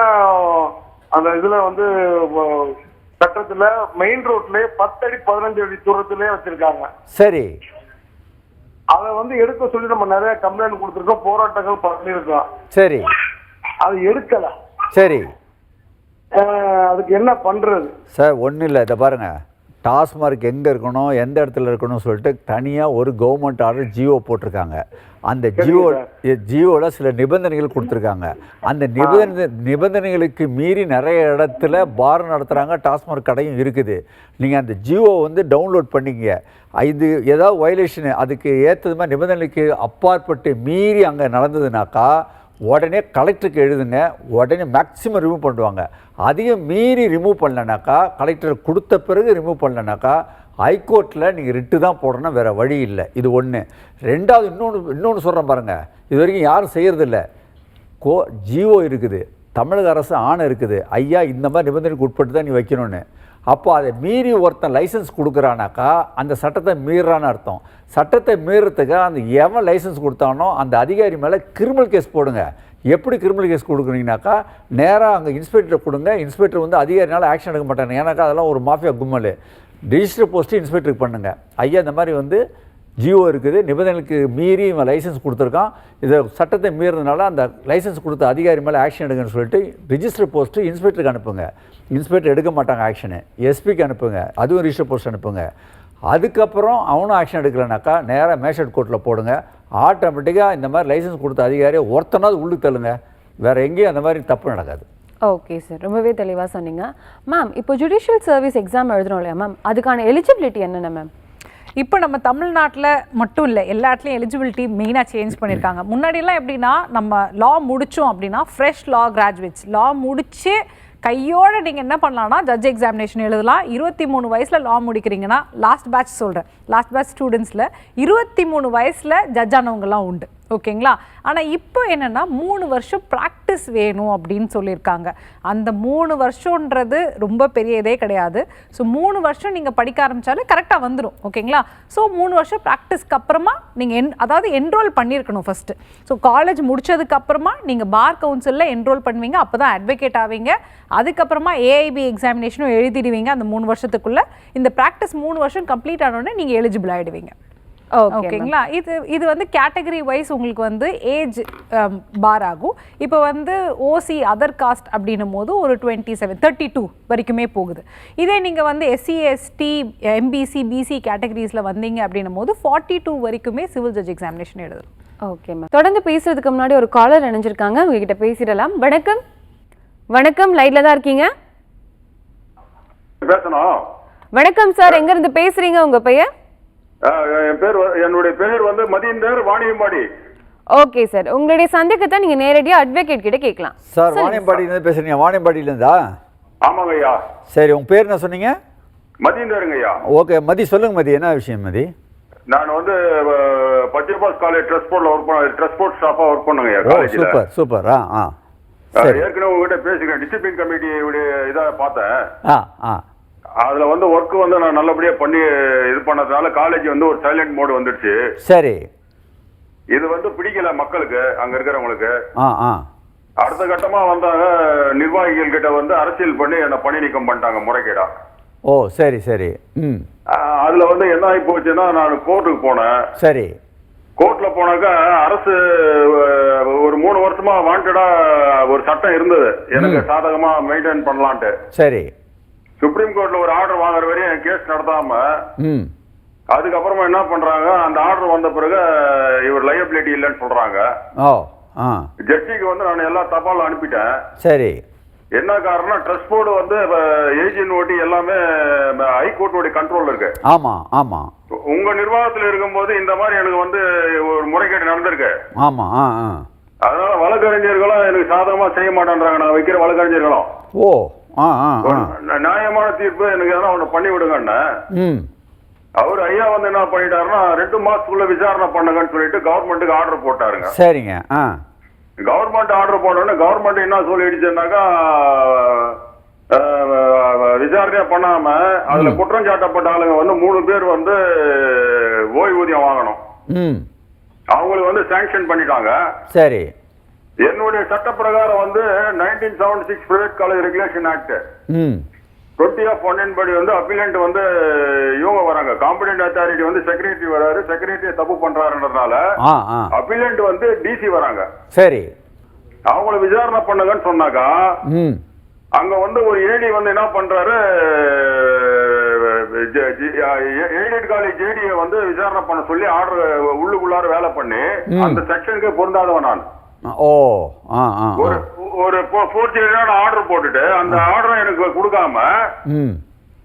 அந்த இதுல வந்து சட்டத்துல மெயின் ரோட்ல 10 அடி 15 அடி தூரத்திலே வச்சிருக்காங்க. சரி, அதை வந்து எடுக்க சொல்லி நம்ம நிறைய கம்ப்ளைண்ட் கொடுத்துருக்கோம், போராட்டங்கள் பண்ணிருக்கோம். சரி, அது எடுக்கல. சரி, அதுக்கு என்ன பண்றது சார்? ஒன்றும் இல்லை, இதை பாருங்க, டாஸ்மார்க் எங்கே இருக்கணும் எந்த இடத்துல இருக்கணும்னு சொல்லிட்டு தனியாக ஒரு கவர்மெண்ட் ஆர்டர் ஜியோ போட்டிருக்காங்க. அந்த ஜியோவில் சில நிபந்தனைகள் கொடுத்துருக்காங்க. அந்த நிபந்தனைகளுக்கு மீறி நிறைய இடத்துல பார் நடத்துகிறாங்க, டாஸ்மார்க் கடையும் இருக்குது. நீங்கள் அந்த ஜியோ வந்து டவுன்லோட் பண்ணிங்க. இது ஏதாவது வயலேஷன் அதுக்கு ஏற்றது மாதிரி நிபந்தனைக்கு அப்பாற்பட்டு மீறி அங்கே நடந்ததுனாக்கா உடனே கலெக்டருக்கு எழுதுங்க, உடனே மேக்ஸிமம் ரிமூவ் பண்ணுவாங்க. அதையும் மீறி ரிமூவ் பண்ணலனாக்கா, கலெக்டர் கொடுத்த பிறகு ரிமூவ் பண்ணலனாக்கா ஹைகோர்ட்டில் நீங்கள் ரிட்டு தான் போடணும், வேறு வழி இல்லை. இது ஒன்று. ரெண்டாவது இன்னொன்று சொல்கிறேன் பாருங்கள், இது வரைக்கும் யாரும் செய்கிறதில்ல. ஜிஓ இருக்குது, தமிழக அரசு ஆணை இருக்குது, ஐயா இந்த மாதிரி நிபந்தனைக்கு உட்பட்டு தான் நீ வைக்கணும்னு. அப்போ அதை மீறி ஒருத்தன் லைசன்ஸ் கொடுக்குறானாக்கா அந்த சட்டத்தை மீறான்னு அர்த்தம். சட்டத்தை மீறத்துக்கு அந்த எவன் லைசன்ஸ் கொடுத்தானோ அந்த அதிகாரி மேலே கிரிமினல் கேஸ் போடுங்க. எப்படி கிரிமினல் கேஸ் கொடுக்குறீங்கனாக்கா, நேராக அங்கே இன்ஸ்பெக்டர் கொடுங்க. இன்ஸ்பெக்டர் வந்து அதிகாரினால ஆக்ஷன் எடுக்க மாட்டாங்க, ஏன்னாக்கா அதெல்லாம் ஒரு மாஃபியா கும்பல். ரிஜிஸ்டர் போஸ்ட்டு இன்ஸ்பெக்டருக்கு பண்ணுங்கள், ஐயா இந்த மாதிரி வந்து ஜியோ இருக்குது, நிபந்தனைகளுக்கு மீறி இவன் லைசன்ஸ் கொடுத்துருக்கான், இதை சட்டத்தை மீறினால அந்த லைசன்ஸ் கொடுத்த அதிகாரி மேலே ஆக்ஷன் எடுங்கன்னு சொல்லிட்டு ரிஜிஸ்டர் போஸ்ட்டு இன்ஸ்பெக்டருக்கு அனுப்புங்க. இன்ஸ்பெக்டர் எடுக்க மாட்டாங்க ஆக்ஷனு, எஸ்பிக்கு அனுப்புங்க, அதுவும் ரிஜிஸ்டர் போஸ்ட் அனுப்புங்க. அதுக்கப்புறம் அவனும் ஆக்ஷன் எடுக்கலைனாக்கா நேராக மேஜிஸ்ட்ரேட் கோர்ட்டில் போடுங்க. ஆட்டோமேட்டிக்காக இந்த மாதிரி லைசன்ஸ் கொடுத்த அதிகாரியை ஒருத்தனாவது உள்ளுக்கு தள்ளுங்க. வேறு எங்கேயும் அந்த மாதிரி தப்பு நடக்காது. ஓகே சார், ரொம்பவே தெளிவாக சொன்னீங்க. மேம், இப்போ ஜுடிஷியல் சர்வீஸ் எக்ஸாம் எழுதுறோம் இல்லையா மேம், அதுக்கான எலிஜிபிலிட்டி என்னென்ன மேம்? இப்போ நம்ம தமிழ்நாட்டில் மட்டும் இல்லை, எல்லா இடத்துலையும் எலிஜிபிலிட்டி மெயினாக சேஞ்ச் பண்ணியிருக்காங்க. முன்னாடியெல்லாம் எப்படின்னா, நம்ம லா முடித்தோம் அப்படின்னா ஃப்ரெஷ் லா கிராஜுவேட்ஸ் லா முடித்து கையோடு நீங்கள் என்ன பண்ணலாம்னா ஜட்ஜ் எக்ஸாமினேஷன் எழுதலாம். 23 வயசில் லா முடிக்கிறீங்கன்னா, லாஸ்ட் பேட்ச் சொல்கிறேன், லாஸ்ட் பேட்ச் ஸ்டூடெண்ட்ஸில் 23 வயசில் ஜட்ஜ் ஆனவங்கலாம் உண்டு. ஓகேங்களா? ஆனால் இப்போ என்னென்னா 3 வருஷம் ப்ராக்டிஸ் வேணும் அப்படின்னு சொல்லியிருக்காங்க. அந்த 3 வருஷன்றது ரொம்ப பெரிய இதே கிடையாது. ஸோ 3 வருஷம் நீங்கள் படிக்க ஆரம்பித்தாலே கரெக்டாக வந்துடும். ஓகேங்களா? ஸோ 3 வருஷம் ப்ராக்டிஸ்க்கு அப்புறமா நீங்கள் அதாவது என்ரோல் பண்ணியிருக்கணும் ஃபஸ்ட்டு. ஸோ காலேஜ் முடித்ததுக்கப்புறமா நீங்கள் பார் கவுன்சிலில் என்ரோல் பண்ணுவீங்க, அப்போ தான் அட்வொகேட் ஆவீங்க. அதுக்கப்புறமா ஏஐபி எக்ஸாமினேஷனும் எழுதிடுவீங்க. அந்த 3 வருஷத்துக்குள்ளே இந்த ப்ராக்டிஸ் 3 வருஷம் கம்ப்ளீட் ஆனோடனே நீங்கள் எலிஜிபிள் ஆகிடுவீங்க. ஓகேங்களா? இது வந்து கேட்டகரி வைஸ் உங்களுக்கு வந்து ஏஜ் பார் ஆகும். இப்போ வந்து ஓசி அதர் காஸ்ட் அப்படின்னும் போது ஒரு 32 வரைக்குமே போகுது. இதே நீங்கள் வந்து எஸ்சி எஸ்டி எம்பிசி பிசி கேட்டகரிஸில் வந்தீங்க அப்படின்னும் போது 42 வரைக்குமே சிவில் ஜட்ஜ் எக்ஸாமினேஷன் எழுதலாம். Okay ma'am. தொடர்ந்து பேசுறதுக்கு முன்னாடி ஒரு காலர் இணைஞ்சிருக்காங்க, உங்ககிட்ட பேசிடலாம். வணக்கம். வணக்கம், லைட்ல தான் இருக்கீங்க. பேசணும். வணக்கம் சார், எங்க இருந்து பேசுறீங்க? உங்க பெயர்? என்னுடைய பேர் வந்து மதியந்தர், வாணியம்பாடி. ஓகே சார், உங்களுடைய சந்தேகத்தை நீங்க நேரடியா அட்வொகேட் கிட்ட கேட்கலாம். சார், வாணியம்பாடியிலேருந்து பேசுறீங்க? வாணியம்பாடியிலேருந்தா? ஆமாங்க ஐயா. சரி, உங்க பேர் என்ன சொன்னீங்க? மதியந்தருங்க ஐயா. ஓகே மதி, சொல்லுங்க மதி, என்ன விஷயம் மதி? நான் வந்து பச்சைபாஸ் காலேஜ் ட்ரஸ்போர்ட் ஸ்டாஃபா ஒர்க் பண்ணுங்க ஐயா காலேஜ்ல. Super super. ஏற்கனவே உங்ககிட்ட பேசிக்கிறேன், டிசிப்ளின் கமிட்டியுடைய இதை பார்த்தேன். ஆ அதுல வந்து ஒர்க் வந்து நான் நல்லபடியா பண்ணி இது பண்ணதுனால காலேஜ் வந்து ஒரு சைலண்ட் மோடு வந்துடுச்சு. சரி. இது வந்து பிடிக்கல மக்களுக்கு, அங்க இருக்கிறவங்களுக்கு. ஆ அடுத்த கட்டமா வந்தாங்க நிர்வாகிகள் கிட்ட வந்து அரசியல் பண்ணி என்ன பணி நீக்கம் பண்ணிட்டாங்க முறைகேடா. ஓ சரி சரி. அதுல வந்து என்ன ஆகி போச்சுன்னா, நான் கோர்ட்டுக்கு போனேன். சரி. கோர்ட்ல போனாக்கா அரசு ஒரு 3 வருஷமா வாண்டடா ஒரு சட்டம் இருந்தது எனக்கு சாதகமா மெயின்டைன் பண்ணலான்ட்டு. சரி. சுப்ரீம் கோர்ட்ல ஒரு ஆர்டர் வாங்குற வரையும் கேஸ் நடத்தாம அதுக்கப்புறமா என்ன பண்றாங்க, அந்த ஆர்டர் வந்த பிறகு இவர் லையபிலிட்டி இல்லைன்னு சொல்றாங்க. ஜட்ஜிக்கு வந்து நான் எல்லா தபாலும் அனுப்பிட்டேன். சரி. என்ன காரணம், ட்ரஸ்ட் போர்டு வந்து ஏஜென்ட் ஓட்டி எல்லாமே ஹைகோர்ட்டோட கண்ட்ரோல்ல இருக்கு. ஆமா ஆமா. உங்க நிர்வாகத்தில் இருக்கும்போது இந்த மாதிரி எனக்கு வந்து ஒரு முறைகேடு நடந்திருக்கு. ஆமா. அதனால வழக்கறிஞர்களும் எனக்கு சாதகமா செய்ய மாட்டேன்றாங்க, நான் வைக்கிற வழக்கறிஞர்களும். ஓ நியாயமான தீர்ப்பு எனக்கு எதனா ஒண்ணு பண்ணி விடுங்கன்னு. அவர் ஐயா வந்து என்ன பண்ணிட்டாருன்னா, 2 மாசத்துக்குள்ள விசாரணை பண்ணுங்கன்னு சொல்லிட்டு கவர்மெண்ட்டுக்கு ஆர்டர் போட்டாருங்க. சரிங்க. கவர்மெண்ட் ஆர்டர் போட்டோன்னு கவர்மெண்ட் என்ன சொல்லிடுச்சுன்னாக்கா, விசாரணையா பண்ணாம அதுல குற்றம் சாட்டப்பட்ட ஆளுங்க வந்து 3 பேர் வந்து ஓய்வூதியம் வாங்கணும். அவங்களுக்கு வந்து சாங்ஷன் பண்ணிட்டாங்க. சரி. என்னுடைய சட்ட பிரகாரம் வந்து 1976 பிரைவேட் காலேஜ் ரெகுலேஷன் ஆக்ட் 20 படி வந்து அப்பீலண்ட் வந்து இவங்க வராங்க, காம்பிடன்ட் அத்தாரிட்டி வந்து செக்ரட்டரி வராரு, செக்ரட்டரி தப்பு பண்றாருன்றதுனால அப்பீலண்ட் வந்து டிசி வராங்க. சரி. அவங்கள விசாரணை பண்ணுங்கன்னு சொன்னாக்கா, அங்க வந்து ஒரு ஏடி வந்து என்ன பண்றாரு, எய்டட் காலேஜ் ஜேடியை வந்து விசாரணை பண்ண சொல்லி ஆர்டர் உள்ளுக்குள்ளார வேலை பண்ணி அந்த செக்ஷனுக்கு பொருந்தாதவன் நான். ஓ ஒரு ஃபோர்ஜரியான ஆர்டர் போட்டுட்டு அந்த ஆர்டரை எனக்கு கொடுக்காம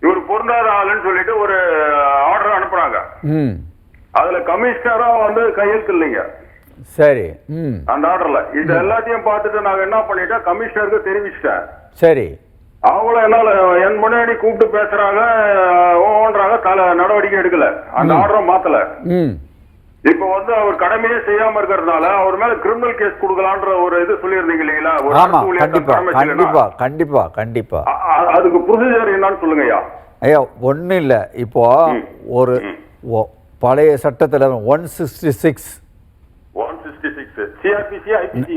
இவர் பொருந்தாத ஆளுன்னு சொல்லிட்டு ஒரு ஆர்டர் அனுப்புறாங்க. அதுல கமிஷனரும் வந்து கையெழுத்து இல்லைங்க. சரி. அந்த ஆர்டர்ல இது எல்லாத்தையும் பார்த்துட்டு நாங்க என்ன பண்ணிட்டோம், கமிஷனருக்கு தெரிவிச்சிட்டேன். சரி. அவங்களும் என்னால என் முன்னாடி கூப்பிட்டு பேசுறாங்க, ஓன்றாங்க, நடவடிக்கை எடுக்கல, அந்த ஆர்டரை மாத்தல. இப்ப வந்து அவர் கடமையே செய்யாம இருக்கிறதுனால அவர் மேல கிரிமினல் கேஸ் கொடுக்கலான்ற ஒரு இது சொல்லியிருந்தீங்க இல்லைங்களா? கண்டிப்பா கண்டிப்பா. அதுக்கு ப்ரொசீஜர் என்னன்னு சொல்லுங்க ஐயா. ஐயா ஒன்றும் இல்லை, இப்போ ஒரு பழைய சட்டத்தில் 166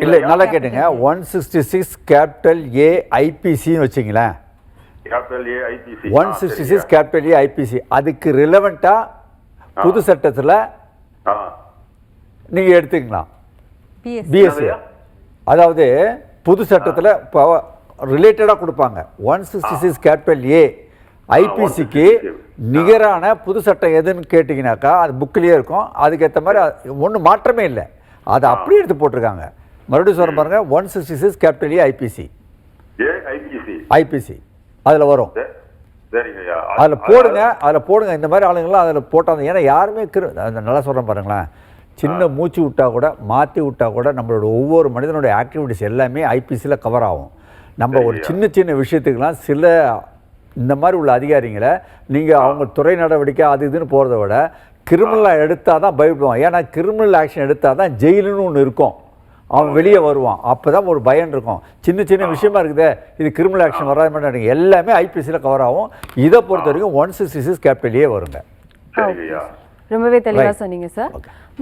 இல்லை நல்லா கேட்டுங்க, 166 கேபிட்டல் ஏ ஐபிசின்னு வச்சுங்களேன். 166 கேபிட்டல் ஏ ஐபிசி அதுக்கு ரிலவெண்டா புது சட்டத்தில் நீங்க எடுத்துக்கலாம். பிஎஸ்சி அதாவது புது சட்டத்தில் இப்போ ரிலேட்டடாக கொடுப்பாங்க. 166 கேபிட்டல் ஏ ஐபிசிக்கு நிகரான புது சட்டம் எதுன்னு கேட்டிங்கனாக்கா அது புக்கிலேயே இருக்கும். அதுக்கேற்ற மாதிரி ஒன்றும் மாற்றமே இல்லை, அதை அப்படியே எடுத்து போட்டிருக்காங்க. மறுபடியும் சொல்ல பாருங்க, 166 கேபிட்டல் ஏ ஐபிசி அதில் வரும். அதில் போடுங்க இந்த மாதிரி ஆளுங்களாம் அதில் போட்டாங்க. ஏன்னா யாருமே நல்லா சொல்கிறேன் பாருங்களேன், சின்ன மூச்சு விட்டா கூட மாற்றி விட்டா கூட நம்மளோட ஒவ்வொரு மனிதனுடைய ஆக்டிவிட்டிஸ் எல்லாமே ஐபிசியில் கவர் ஆகும். நம்ம ஒரு சின்ன சின்ன விஷயத்துக்கெல்லாம் சில இந்த மாதிரி உள்ள அதிகாரிங்களை நீங்கள் அவங்க துறை நடவடிக்கை அது இதுன்னு போகிறத விட கிரிமினலாக எடுத்தால் தான் பயப்படுவான். ஏன்னா கிரிமினல் ஆக்ஷன் எடுத்தால் தான் ஜெயிலுன்னு ஒன்று இருக்கும், அவன் வெளியே வருவான், அப்போ தான் ஒரு பயம் இருக்கும். சின்ன சின்ன விஷயமா இருக்குது, இது கிரிமினல் ஆக்ஷன் வராத மாதிரி எல்லாமே ஐபிசியில் கவர் ஆகும். இதை பொறுத்த வரைக்கும் 166 கேபிட்டல் ஏ வருங்க. ரொம்பவே தெளிவாக சொன்னீங்க சார்.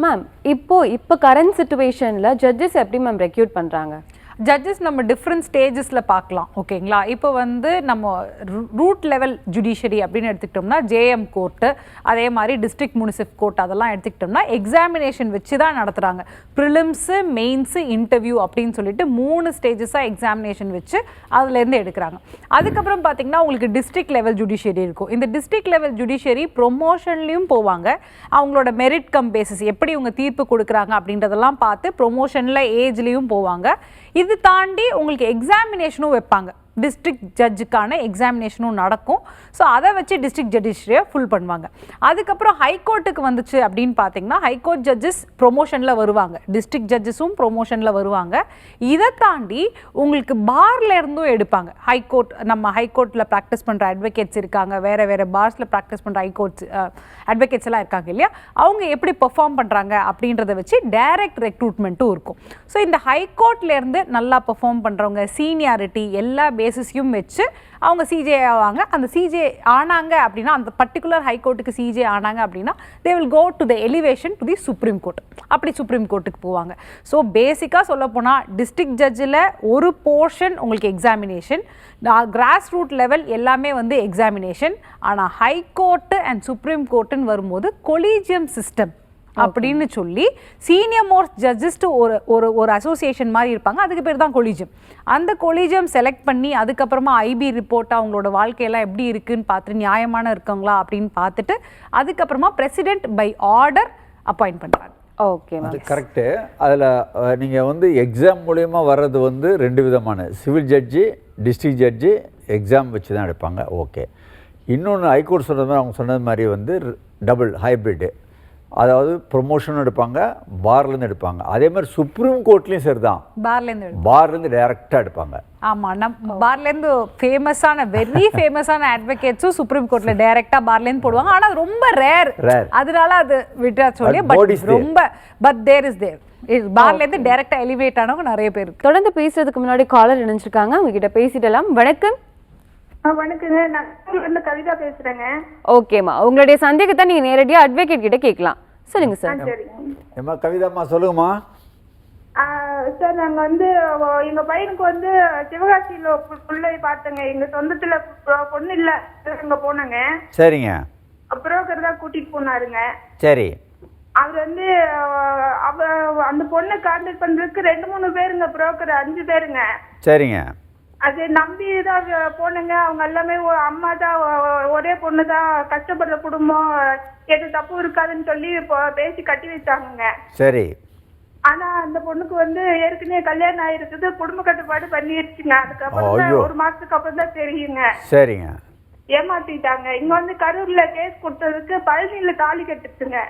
மேம் இப்போ கரண்ட் சிச்சுவேஷனில் ஜட்ஜஸ் எப்படி மேம் ரெக்ரூட் பண்ணுறாங்க? ஜட்ஜஸ் நம்ம டிஃப்ரெண்ட் ஸ்டேஜஸில் பார்க்கலாம். ஓகேங்களா? இப்போ வந்து நம்ம ரூட் லெவல் ஜுடிஷியரி அப்படின்னு எடுத்துக்கிட்டோம்னா ஜேஎம் கோர்ட்டு, அதே மாதிரி டிஸ்ட்ரிக்ட் முனிசிப் கோர்ட், அதெல்லாம் எடுத்துக்கிட்டோம்னா எக்ஸாமினேஷன் வச்சு தான் நடத்துகிறாங்க. ப்ரிலிம்ஸு, மெயின்ஸு, இன்டர்வியூ அப்படின்னு சொல்லிட்டு 3 ஸ்டேஜஸாக எக்ஸாமினேஷன் வச்சு அதுலேருந்து எடுக்கிறாங்க. அதுக்கப்புறம் பார்த்தீங்கன்னா உங்களுக்கு டிஸ்ட்ரிக்ட் லெவல் ஜுடிஷியரி இருக்கும். இந்த டிஸ்ட்ரிக்ட் லெவல் ஜுடிஷியரி ப்ரொமோஷன்லேயும் போவாங்க. அவங்களோட மெரிட் கம் பேசிஸ் எப்படி இவங்க தீர்ப்பு கொடுக்குறாங்க அப்படின்றதெல்லாம் பார்த்து ப்ரொமோஷனில் ஏஜ்லேயும் போவாங்க. இது தாண்டி உங்களுக்கு எக்ஸாமினேஷனும் வைப்பாங்க. டிஸ்ட்ரிக்ட் ஜட்ஜுக்கான எக்ஸாமினேஷனும் நடக்கும். ஸோ அதை வச்சு டிஸ்ட்ரிக்ட் ஜுடிஷியரியை ஃபுல் பண்ணுவாங்க. அதுக்கப்புறம் ஹைகோர்ட்டுக்கு வந்துச்சு அப்படின்னு பார்த்தீங்கன்னா ஹைகோர்ட் ஜட்ஜஸ் ப்ரொமோஷனில் வருவாங்க, டிஸ்ட்ரிக்ட் ஜட்ஜஸும் ப்ரொமோஷனில் வருவாங்க. இதை தாண்டி உங்களுக்கு பார்ல இருந்தும் எடுப்பாங்க. நம்ம ஹைகோர்ட்டில் ப்ராக்டிஸ் பண்ணுற அட்வொகேட்ஸ் இருக்காங்க, வேறு பார்ஸில் ப்ராக்டிஸ் பண்ணுற ஹைகோர்ட்ஸ் அட்வொகேட்ஸ் எல்லாம் இருக்காங்க இல்லையா, அவங்க எப்படி பெர்ஃபார்ம் பண்ணுறாங்க அப்படின்றத வச்சு டைரக்ட் ரெக்ரூட்மெண்ட்டும் இருக்கும். ஸோ இந்த ஹைகோர்ட்லேருந்து நல்லா பெர்ஃபார்ம் பண்ணுறவங்க சீனியாரிட்டி எல்லா பேசிஸையும் வச்சு அவங்க சிஜே ஆவாங்க. அந்த சிஜே ஆனாங்க அப்படின்னா, அந்த பர்டிகுலர் ஹைகோர்ட்டுக்கு சிஜே ஆனாங்க அப்படின்னா they will go to the elevation to the supreme court. அப்படி சுப்ரீம் கோர்ட்டுக்கு போவாங்க. ஸோ பேசிக்காக சொல்ல போனால் டிஸ்ட்ரிக்ட் ஜட்ஜில் ஒரு போர்ஷன் உங்களுக்கு எக்ஸாமினேஷன், கிராஸ் ரூட் லெவல் எல்லாமே வந்து எக்ஸாமினேஷன். ஆனால் ஹைகோர்ட்டு அண்ட் சுப்ரீம் கோர்ட்டுன்னு வரும்போது கொலீஜியம் சிஸ்டம் அப்படின்னு சொல்லி சீனியர் மோஸ்ட் ஜட்ஜஸ்ட்டு ஒரு அசோசியேஷன் மாதிரி இருப்பாங்க, அதுக்கு பேர் தான் கொலீஜியம். அந்த கொலீஜியம் செலக்ட் பண்ணி அதுக்கப்புறமா ஐபி ரிப்போர்ட் அவங்களோட வாழ்க்கையெல்லாம் எப்படி இருக்குன்னு பார்த்துட்டு நியாயமான இருக்காங்களா அப்படின்னு பார்த்துட்டு அதுக்கப்புறமா பிரசிடென்ட் பை ஆர்டர் அப்பாயிண்ட் பண்ணுறாங்க. ஓகே, அது கரெக்டு. அதில் நீங்கள் வந்து எக்ஸாம் மூலயமா வர்றது வந்து 2 விதமான, சிவில் ஜட்ஜி, டிஸ்ட்ரிக்ட் ஜட்ஜி எக்ஸாம் வச்சு தான் எடுப்பாங்க. ஓகே. இன்னொன்று ஹைகோர்ட் சொன்னது மாதிரி அவங்க சொன்னது மாதிரி வந்து டபுள் ஹைப்ரிட்டு, அதாவது ப்ரொமோஷனும் எடுப்பாங்க, பார்லேருந்து எடுப்பாங்க. அதே மாதிரி சுப்ரீம் கோர்ட்லேயும் சரி தான், பார்லேருந்து டைரெக்டாக எடுப்பாங்க. ஆமாம், நம்ம பார்லேருந்து வெரி ஃபேமஸான அட்வொகேட்ஸும் சுப்ரீம் கோர்ட்டில் டைரெக்டாக பார்லேருந்து போடுவாங்க. ஆனால் அது ரொம்ப ரேர், அதனால அது விட்டா சொல்லி பட் தேர் இஸ் தேர் பார்லேருந்து டைரெக்டாக எலிவேட் ஆனவங்க நிறைய பேர். தொடர்ந்து பேசுறதுக்கு முன்னாடி காலர் நினைச்சிருக்காங்க, அவங்க கிட்ட பேசிடலாம். வணக்கம். வணக்கங்க, நான் கவிதா பேசுறேங்க. ஓகேம்மா, உங்களுடைய சந்தேகத்தை நீங்க நேரடியாக அட்வொகேட் கிட்ட கேட்கலாம். சொல்லுங்க சார். ஏமா கவிதாம்மா சொல்லுங்கம்மா. சார், நாங்க வந்து எங்க பையனுக்கு வந்து சிவகாசியில பிள்ளை பார்த்தங்க. எங்க சொந்தத்துல பொண்ணு இல்ல, அங்க போனாங்க. சரிங்க. புரோக்கர் தான் கூட்டிட்டு போனாருங்க. சரி. அவர் வந்து அந்த பொண்ணை கான்டாக்ட் பண்றதுக்கு 2-3 பேருங்க, புரோக்கர் 5 பேருங்க. சரிங்க. அது நம்பி தான் போனங்க. அவங்க எல்லாமே அம்மா தான் ஒரே பொண்ணு தான், கஷ்டப்படுற குடும்பம், எது தப்பு இருக்காதுன்னு சொல்லி பேசி கட்டி வச்சாங்க. சரி. ஆனா அந்த பொண்ணுக்கு வந்து ஏற்கனவே கல்யாணம் ஆயிருக்குது, குடும்ப கட்டுப்பாடு பண்ணிடுச்சுங்க. அதுக்கப்புறம் 1 மாசத்துக்கு அப்புறம் தான் தெரியுங்க. சரிங்க. ஏமாத்திட்டாங்க. இங்க வந்து கரூர்ல கேஸ் கொடுத்ததுக்கு பழனியில தாலி கட்டுச்சுங்க.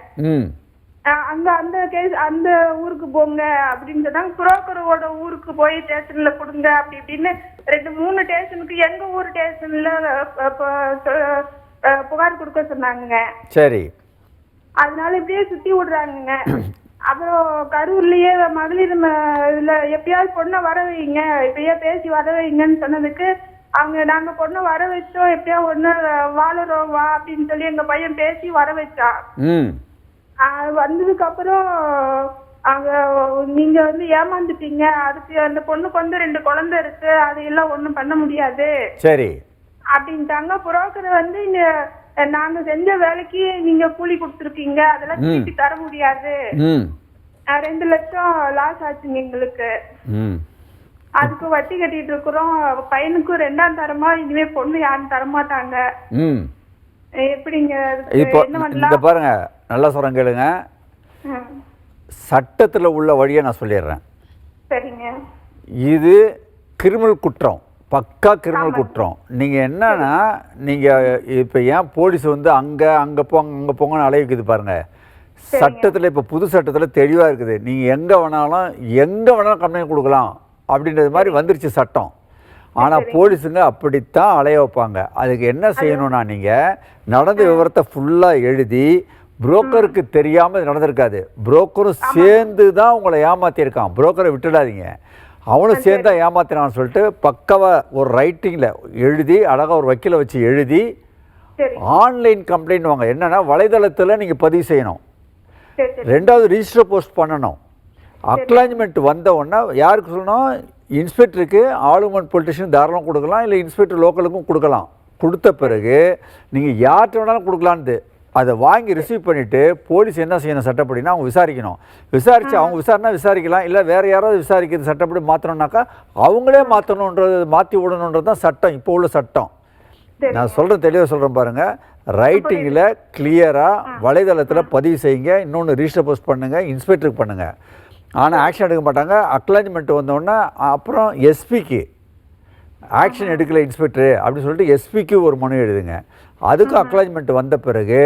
அங்க அந்த கேஸ் அந்த ஊருக்கு போங்க அப்படின்னு சொன்னாங்க. புரோக்கரோட ஊருக்கு போய் ஸ்டேஷன்ல கொடுங்க அப்படி இப்படின்னு 2-3 ஸ்டேஷனுக்கு எங்க ஊர் ஸ்டேஷன்ல புகார் கொடுக்க சொன்னாங்க. சரி. அதனால இப்படியே சுத்தி விடுறாங்க. அப்புறம் கரூர்லயே மகளிர் இதுல எப்பயாவது பொண்ணை வர வைங்க, இப்பயே பேசி வர வைங்கன்னு சொன்னதுக்கு அவங்க நாங்க பொண்ணை வர வச்சோம், எப்படியா ஒண்ணு வாழறோம் வா அப்படின்னு சொல்லி எங்க பையன் பேசி வர வச்சான். வந்ததுக்கு அப்புறம் அங்க நீங்க வந்து ஏமாந்துட்டீங்க, அதுக்கு அந்த பொண்ணுக்கு வந்து 2 குழந்தை இருக்கு, அதையெல்லாம் ஒண்ணும் பண்ண முடியாது சரி அப்படின்ட்டாங்க. புரோக்கர் வந்து நாங்க செஞ்ச வேலைக்கு நீங்க கூலி கொடுத்துருக்கீங்க, அதெல்லாம் திருப்பி தர முடியாது, 2 லட்சம் லாஸ் ஆச்சுங்க எங்களுக்கு, அதுக்கு வட்டி கட்டிட்டு இருக்கிறோம், பையனுக்கும் 2ஆம் தரமா, இனிமே பொண்ணு யாரும் தரமாட்டாங்க, எப்படிங்க இப்போ இந்த பாருங்க, நல்லா சொல்றேன் கேளுங்க. சட்டத்தில் உள்ள வழியை நான் சொல்லிடுறேன். சரிங்க. இது கிரிமினல் குற்றம், பக்கா கிரிமினல் குற்றம். நீங்கள் என்னன்னா, நீங்கள் இப்போ ஏன் போலீஸ் வந்து அங்கே போங்கன்னு அலைவிக்குது பாருங்கள். சட்டத்தில் இப்போ புது சட்டத்தில் தெளிவாக இருக்குது. நீங்கள் எங்கே வேணாலும் கம்ப்ளைண்ட் கொடுக்கலாம் அப்படின்றது மாதிரி வந்துருச்சு சட்டம். ஆனால் போலீஸுங்க அப்படித்தான் அலைய வைப்பாங்க. அதுக்கு என்ன செய்யணும்னா, நீங்கள் நடந்த விவரத்தை ஃபுல்லாக எழுதி, புரோக்கருக்கு தெரியாமல் நடந்திருக்காது, புரோக்கரும் சேர்ந்து தான் உங்களை ஏமாற்றிருக்கான், புரோக்கரை விட்டுடாதீங்க, அவனும் சேர்ந்தா ஏமாத்தினான்னு சொல்லிட்டு பக்காவாக ஒரு ரைட்டிங்கில் எழுதி, அழகாக ஒரு வக்கீலை வச்சு எழுதி, ஆன்லைன் கம்ப்ளைண்ட் வாங்க. என்னென்னா வலைதளத்தில் நீங்கள் பதிவு செய்யணும். 2வது ரிஜிஸ்டர் போஸ்ட் பண்ணணும். அக்னாலஜ்மெண்ட் வந்த உடனே யாருக்கு சொல்லணும்? இன்ஸ்பெக்டருக்கு, ஆளுமன் பொலிட்டிஷியன் தாராளம் கொடுக்கலாம், இல்லை இன்ஸ்பெக்டர் லோக்கலுக்கும் கொடுக்கலாம். கொடுத்த பிறகு நீங்கள் யார்கிட்ட வேணாலும் கொடுக்கலான்னு அதை வாங்கி ரிசீவ் பண்ணிவிட்டு போலீஸ் என்ன செய்யணும் சட்டப்படினா, அவங்க விசாரிக்கணும். விசாரித்து அவங்க விசாரிக்கலாம், இல்லை வேறு யாராவது விசாரிக்கிறது சட்டப்படி மாற்றணுன்னாக்கா அவங்களே மாற்றி விடணுன்றது தான் சட்டம், இப்போ உள்ள சட்டம். நான் சொல்கிறேன், தெளிவாக சொல்கிறேன் பாருங்கள். ரைட்டிங்கில் கிளியராக வலைதளத்தில் பதிவு செய்யுங்க. இன்னொன்று ரிஜிஸ்டர் போஸ்ட் பண்ணுங்கள், இன்ஸ்பெக்டருக்கு பண்ணுங்கள். ஆனால் ஆக்ஷன் எடுக்க மாட்டாங்க. அக்னாலஜ்மெண்ட் வந்தோடனே அப்புறம் எஸ்பிக்கு ஆக்ஷன் எடுக்கலை இன்ஸ்பெக்டரு அப்படின்னு சொல்லிட்டு எஸ்பிக்கு ஒரு மனு எழுதுங்க. அதுக்கும் அக்னாலஜ்மெண்ட் வந்த பிறகு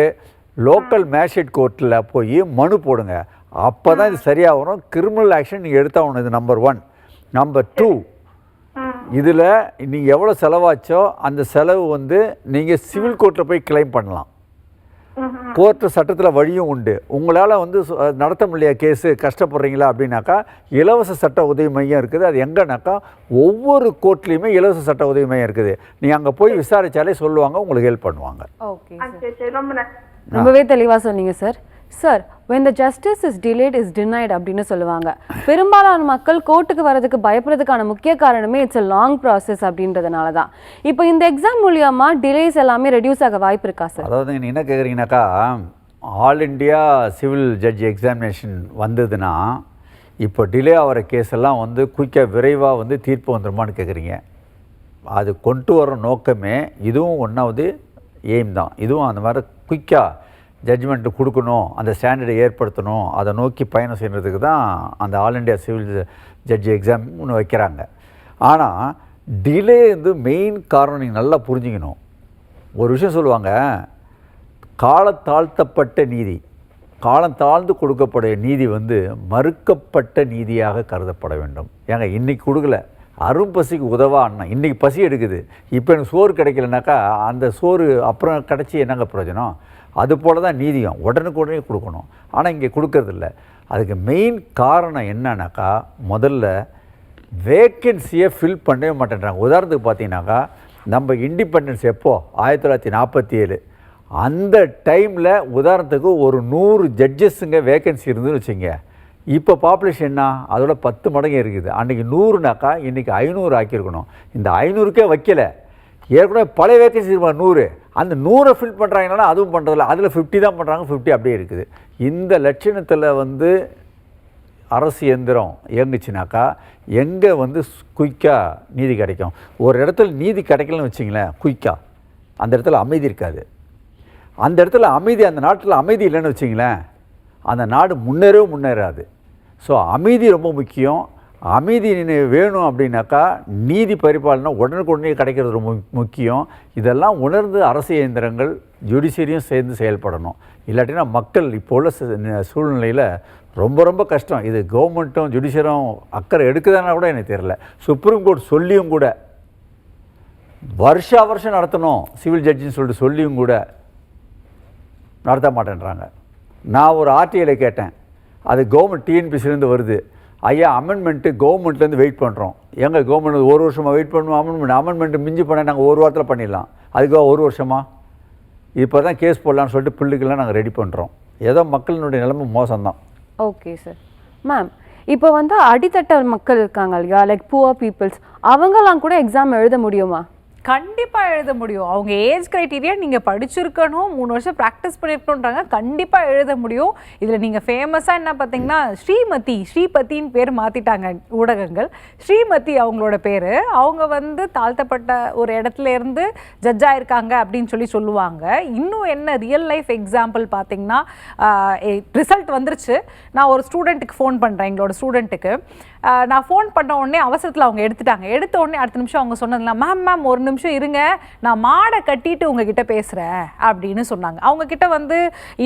லோக்கல் மேஜிஸ்ட்ரேட் கோர்ட்டில் போய் மனு போடுங்க. அப்போ தான் இது சரியாக வரும். கிரிமினல் ஆக்ஷன் நீங்கள் எடுத்தாகணும். இது நம்பர் 1. நம்பர் 2, இதில் நீங்கள் எவ்வளோ செலவாச்சோ அந்த செலவு வந்து நீங்கள் சிவில் கோர்ட்டில் போய் கிளைம் பண்ணலாம். கோர்ட்டு சட்டத்தில் வழியும் உண்டு. உங்களால் வந்து நடத்த முடியாத கேஸு கஷ்டப்படுறீங்களா அப்படின்னாக்கா இலவச சட்ட உதவி மையம் இருக்குது. அது எங்கன்னாக்கா ஒவ்வொரு கோர்ட்லேயுமே இலவச சட்ட உதவி மையம் இருக்குது. நீங்கள் அங்கே போய் விசாரித்தாலே சொல்லுவாங்க, உங்களுக்கு ஹெல்ப் பண்ணுவாங்க. ஓகே, ரொம்பவே தெளிவாக சொன்னீங்க sir. Sir, when the justice is delayed is denied அப்படின்னு சொல்லுவாங்க. பெரும்பாலான மக்கள் கோர்ட்டுக்கு வரதுக்கு பயப்படுறதுக்கான முக்கிய காரணமே இட்ஸ் a long process அப்படின்றதுனால தான். இப்போ இந்த எக்ஸாம் மூலியமா டிலேஸ் எல்லாமே ரெடியூஸ் ஆக வாய்ப்பு இருக்கா சார்? அதாவது நீங்கள் என்ன கேட்குறீங்கன்னாக்கா, all India civil judge examination வந்ததுன்னா இப்போ டிலே ஆகிற கேஸ் எல்லாம் வந்து குயிக்காக விரைவாக வந்து தீர்ப்பு வந்துடுமான்னு கேட்குறீங்க. அது கொண்டு வர நோக்கமே இதுவும் ஒன்றாவது எய்ம் தான். இதுவும் அந்த மாதிரி குயிக்காக ஜட்ஜ்மெண்ட்டு கொடுக்கணும், அந்த ஸ்டாண்டர்டை ஏற்படுத்தணும், அதை நோக்கி பயணம் செய்கிறதுக்கு தான் அந்த all India civil judge exam ஒன்று வைக்கிறாங்க. ஆனால் டிலே வந்து மெயின் காரணம் நீங்கள் நல்லா புரிஞ்சுக்கணும். ஒரு விஷயம் சொல்லுவாங்க, காலத்தாழ்த்தப்பட்ட நீதி, காலம் தாழ்ந்து கொடுக்கப்பட நீதி வந்து மறுக்கப்பட்ட நீதியாக கருதப்பட வேண்டும். ஏங்க இன்றைக்கி கொடுக்கல, அரும்பசிக்கு உதவா அண்ணா, இன்றைக்கி பசி எடுக்குது, இப்போ எனக்கு சோறு கிடைக்கலனாக்கா அந்த சோறு அப்புறம் கிடச்சி என்னங்க பிரயோஜனம்? அதுபோல் தான் நீதியும் உடனுக்குடனே கொடுக்கணும். ஆனால் இங்கே கொடுக்கறதில்ல. அதுக்கு மெயின் காரணம் என்னன்னாக்கா, முதல்ல வேக்கன்சியை ஃபில் பண்ணவே மாட்டேன்றாங்க. உதாரணத்துக்கு பார்த்தீங்கன்னாக்கா, நம்ம இண்டிபெண்டன்ஸ் எப்போது 1947, அந்த டைமில் உதாரணத்துக்கு ஒரு 100 ஜட்ஜஸுங்க வேக்கன்சி இருந்துன்னு வச்சுங்க. இப்போ பாப்புலேஷன் என்ன, அதோட 10 மடங்கு இருக்குது. அன்றைக்கி 100னாக்கா இன்றைக்கி 500 ஆக்கியிருக்கணும். இந்த 500க்கே வைக்கலை. ஏற்கனவே பழைய வேக்கன்சி 100, அந்த 100 ஃபில் பண்ணுறாங்கன்னா அதுவும் பண்ணுறதில்ல. அதில் 50 தான் பண்ணுறாங்க, 50 அப்படியே இருக்குது. இந்த லட்சணத்தில் வந்து அரசு இயந்திரம் இயங்குச்சுனாக்கா எங்கே வந்து குயிக்காக நீதி கிடைக்கும்? ஒரு இடத்துல நீதி கிடைக்கலன்னு வச்சிங்களேன், குயிக்காக அந்த இடத்துல அமைதி இருக்காது. அந்த இடத்துல அமைதி, அந்த நாட்டில் அமைதி இல்லைன்னு வச்சிங்களேன், அந்த நாடு முன்னேறாது. ஸோ அமைதி ரொம்ப முக்கியம். அமைதி வேணும் அப்படின்னாக்கா நீதி பரிபாலனை உடனுக்குடனே கிடைக்கிறது ரொம்ப முக்கியம். இதெல்லாம் உணர்ந்து அரசு இயந்திரங்கள் ஜுடிஷியரியும் சேர்ந்து செயல்படணும். இல்லாட்டினா மக்கள் இப்போ உள்ள சூழ்நிலையில் ரொம்ப ரொம்ப கஷ்டம். இது கவர்மெண்ட்டும் ஜுடிஷியரும் அக்கறை எடுக்குதானா கூட எனக்கு தெரியல. சுப்ரீம் கோர்ட் சொல்லியும் கூட வருஷம் நடத்தணும் சிவில் ஜட்ஜின்னு சொல்லிட்டு சொல்லியும் கூட நடத்த மாட்டேன்றாங்க. நான் ஒரு ஆர்டிஐயில் கேட்டேன், அது கவர்மெண்ட் டிஎன்பிசிலேருந்து வருது, ஐயா அமெண்ட்மெண்ட்டு கவர்மெண்ட்லேருந்து வெயிட் பண்ணுறோம். எங்கள் கவர்மெண்ட் ஒரு வருஷமாக வெயிட் பண்ணுவோம், அமெண்ட்மெண்ட்டு மிஞ்சி பண்ண நாங்கள் ஒரு வாரத்தில் பண்ணிடலாம், அதுக்காக ஒரு வருஷமா இப்போ தான் கேஸ் போடலான்னு சொல்லிட்டு பிள்ளைக்கெல்லாம் நாங்கள் ரெடி பண்ணுறோம். ஏதோ மக்களினுடைய நிலைமை மோசம்தான். Okay sir. மேம், இப்போ வந்து அடித்தட்ட மக்கள் இருக்காங்க இல்லையா, லைக் புவர் பீப்புள்ஸ், அவங்கெல்லாம் கூட எக்ஸாம் எழுத முடியுமா? கண்டிப்பாக எழுத முடியும். அவங்க ஏஜ் க்ரைட்டீரியா நீங்கள் படிச்சிருக்கணும், 3 வருஷம் ப்ராக்டிஸ் பண்ணியிருக்கணுன்றாங்க, கண்டிப்பாக எழுத முடியும். இதில் நீங்கள் ஃபேமஸாக என்ன பார்த்தீங்கன்னா ஸ்ரீபதின்னு பேர் மாற்றிட்டாங்க ஊடகங்கள். ஸ்ரீமதி அவங்களோட பேர். அவங்க வந்து தாழ்த்தப்பட்ட ஒரு இடத்துல இருந்து ஜட்ஜ் ஆயிருக்காங்க அப்படின்னு சொல்லுவாங்க. இன்னும் என்ன ரியல் லைஃப் எக்ஸாம்பிள் பார்த்தீங்கன்னா, ரிசல்ட் வந்துருச்சு. நான் ஒரு ஸ்டூடெண்ட்டுக்கு ஃபோன் பண்ணுறேன், எங்களோட ஸ்டூடெண்ட்டுக்கு. நான் ஃபோன் பண்ண உடனே அவசரத்தில் அவங்க எடுத்துட்டாங்க. எடுத்த உடனே அடுத்த நிமிஷம் அவங்க சொன்னதுலாம், மேம் ஒரு நிமிஷம் இருங்க, நான் மாடை கட்டிட்டு உங்ககிட்ட பேசுகிறேன் அப்படின்னு சொன்னாங்க. அவங்கக்கிட்ட வந்து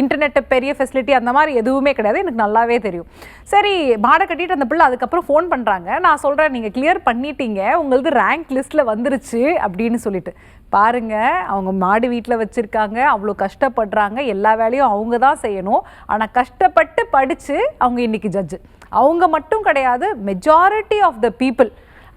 இன்டர்நெட்டு பெரிய ஃபெசிலிட்டி அந்த மாதிரி எதுவுமே கிடையாது, எனக்கு நல்லாவே தெரியும். சரி, மாடை கட்டிட்டு அந்த பிள்ளை அதுக்கப்புறம் ஃபோன் பண்ணுறாங்க. நான் சொல்கிறேன், நீங்கள் கிளியர் பண்ணிட்டீங்க, உங்களுக்கு ரேங்க் லிஸ்ட்டில் வந்துருச்சு அப்படின்னு சொல்லிட்டு. பாருங்க, அவங்க மாடு வீட்டில் வச்சுருக்காங்க, அவ்வளோ கஷ்டப்படுறாங்க, எல்லா வேலையும் அவங்க தான் செய்யணும். ஆனால் கஷ்டப்பட்டு படித்து அவங்க இன்றைக்கி ஜட்ஜு. அவங்க மட்டும் கிடையாது, மெஜாரிட்டி ஆஃப் த பீப்புள்,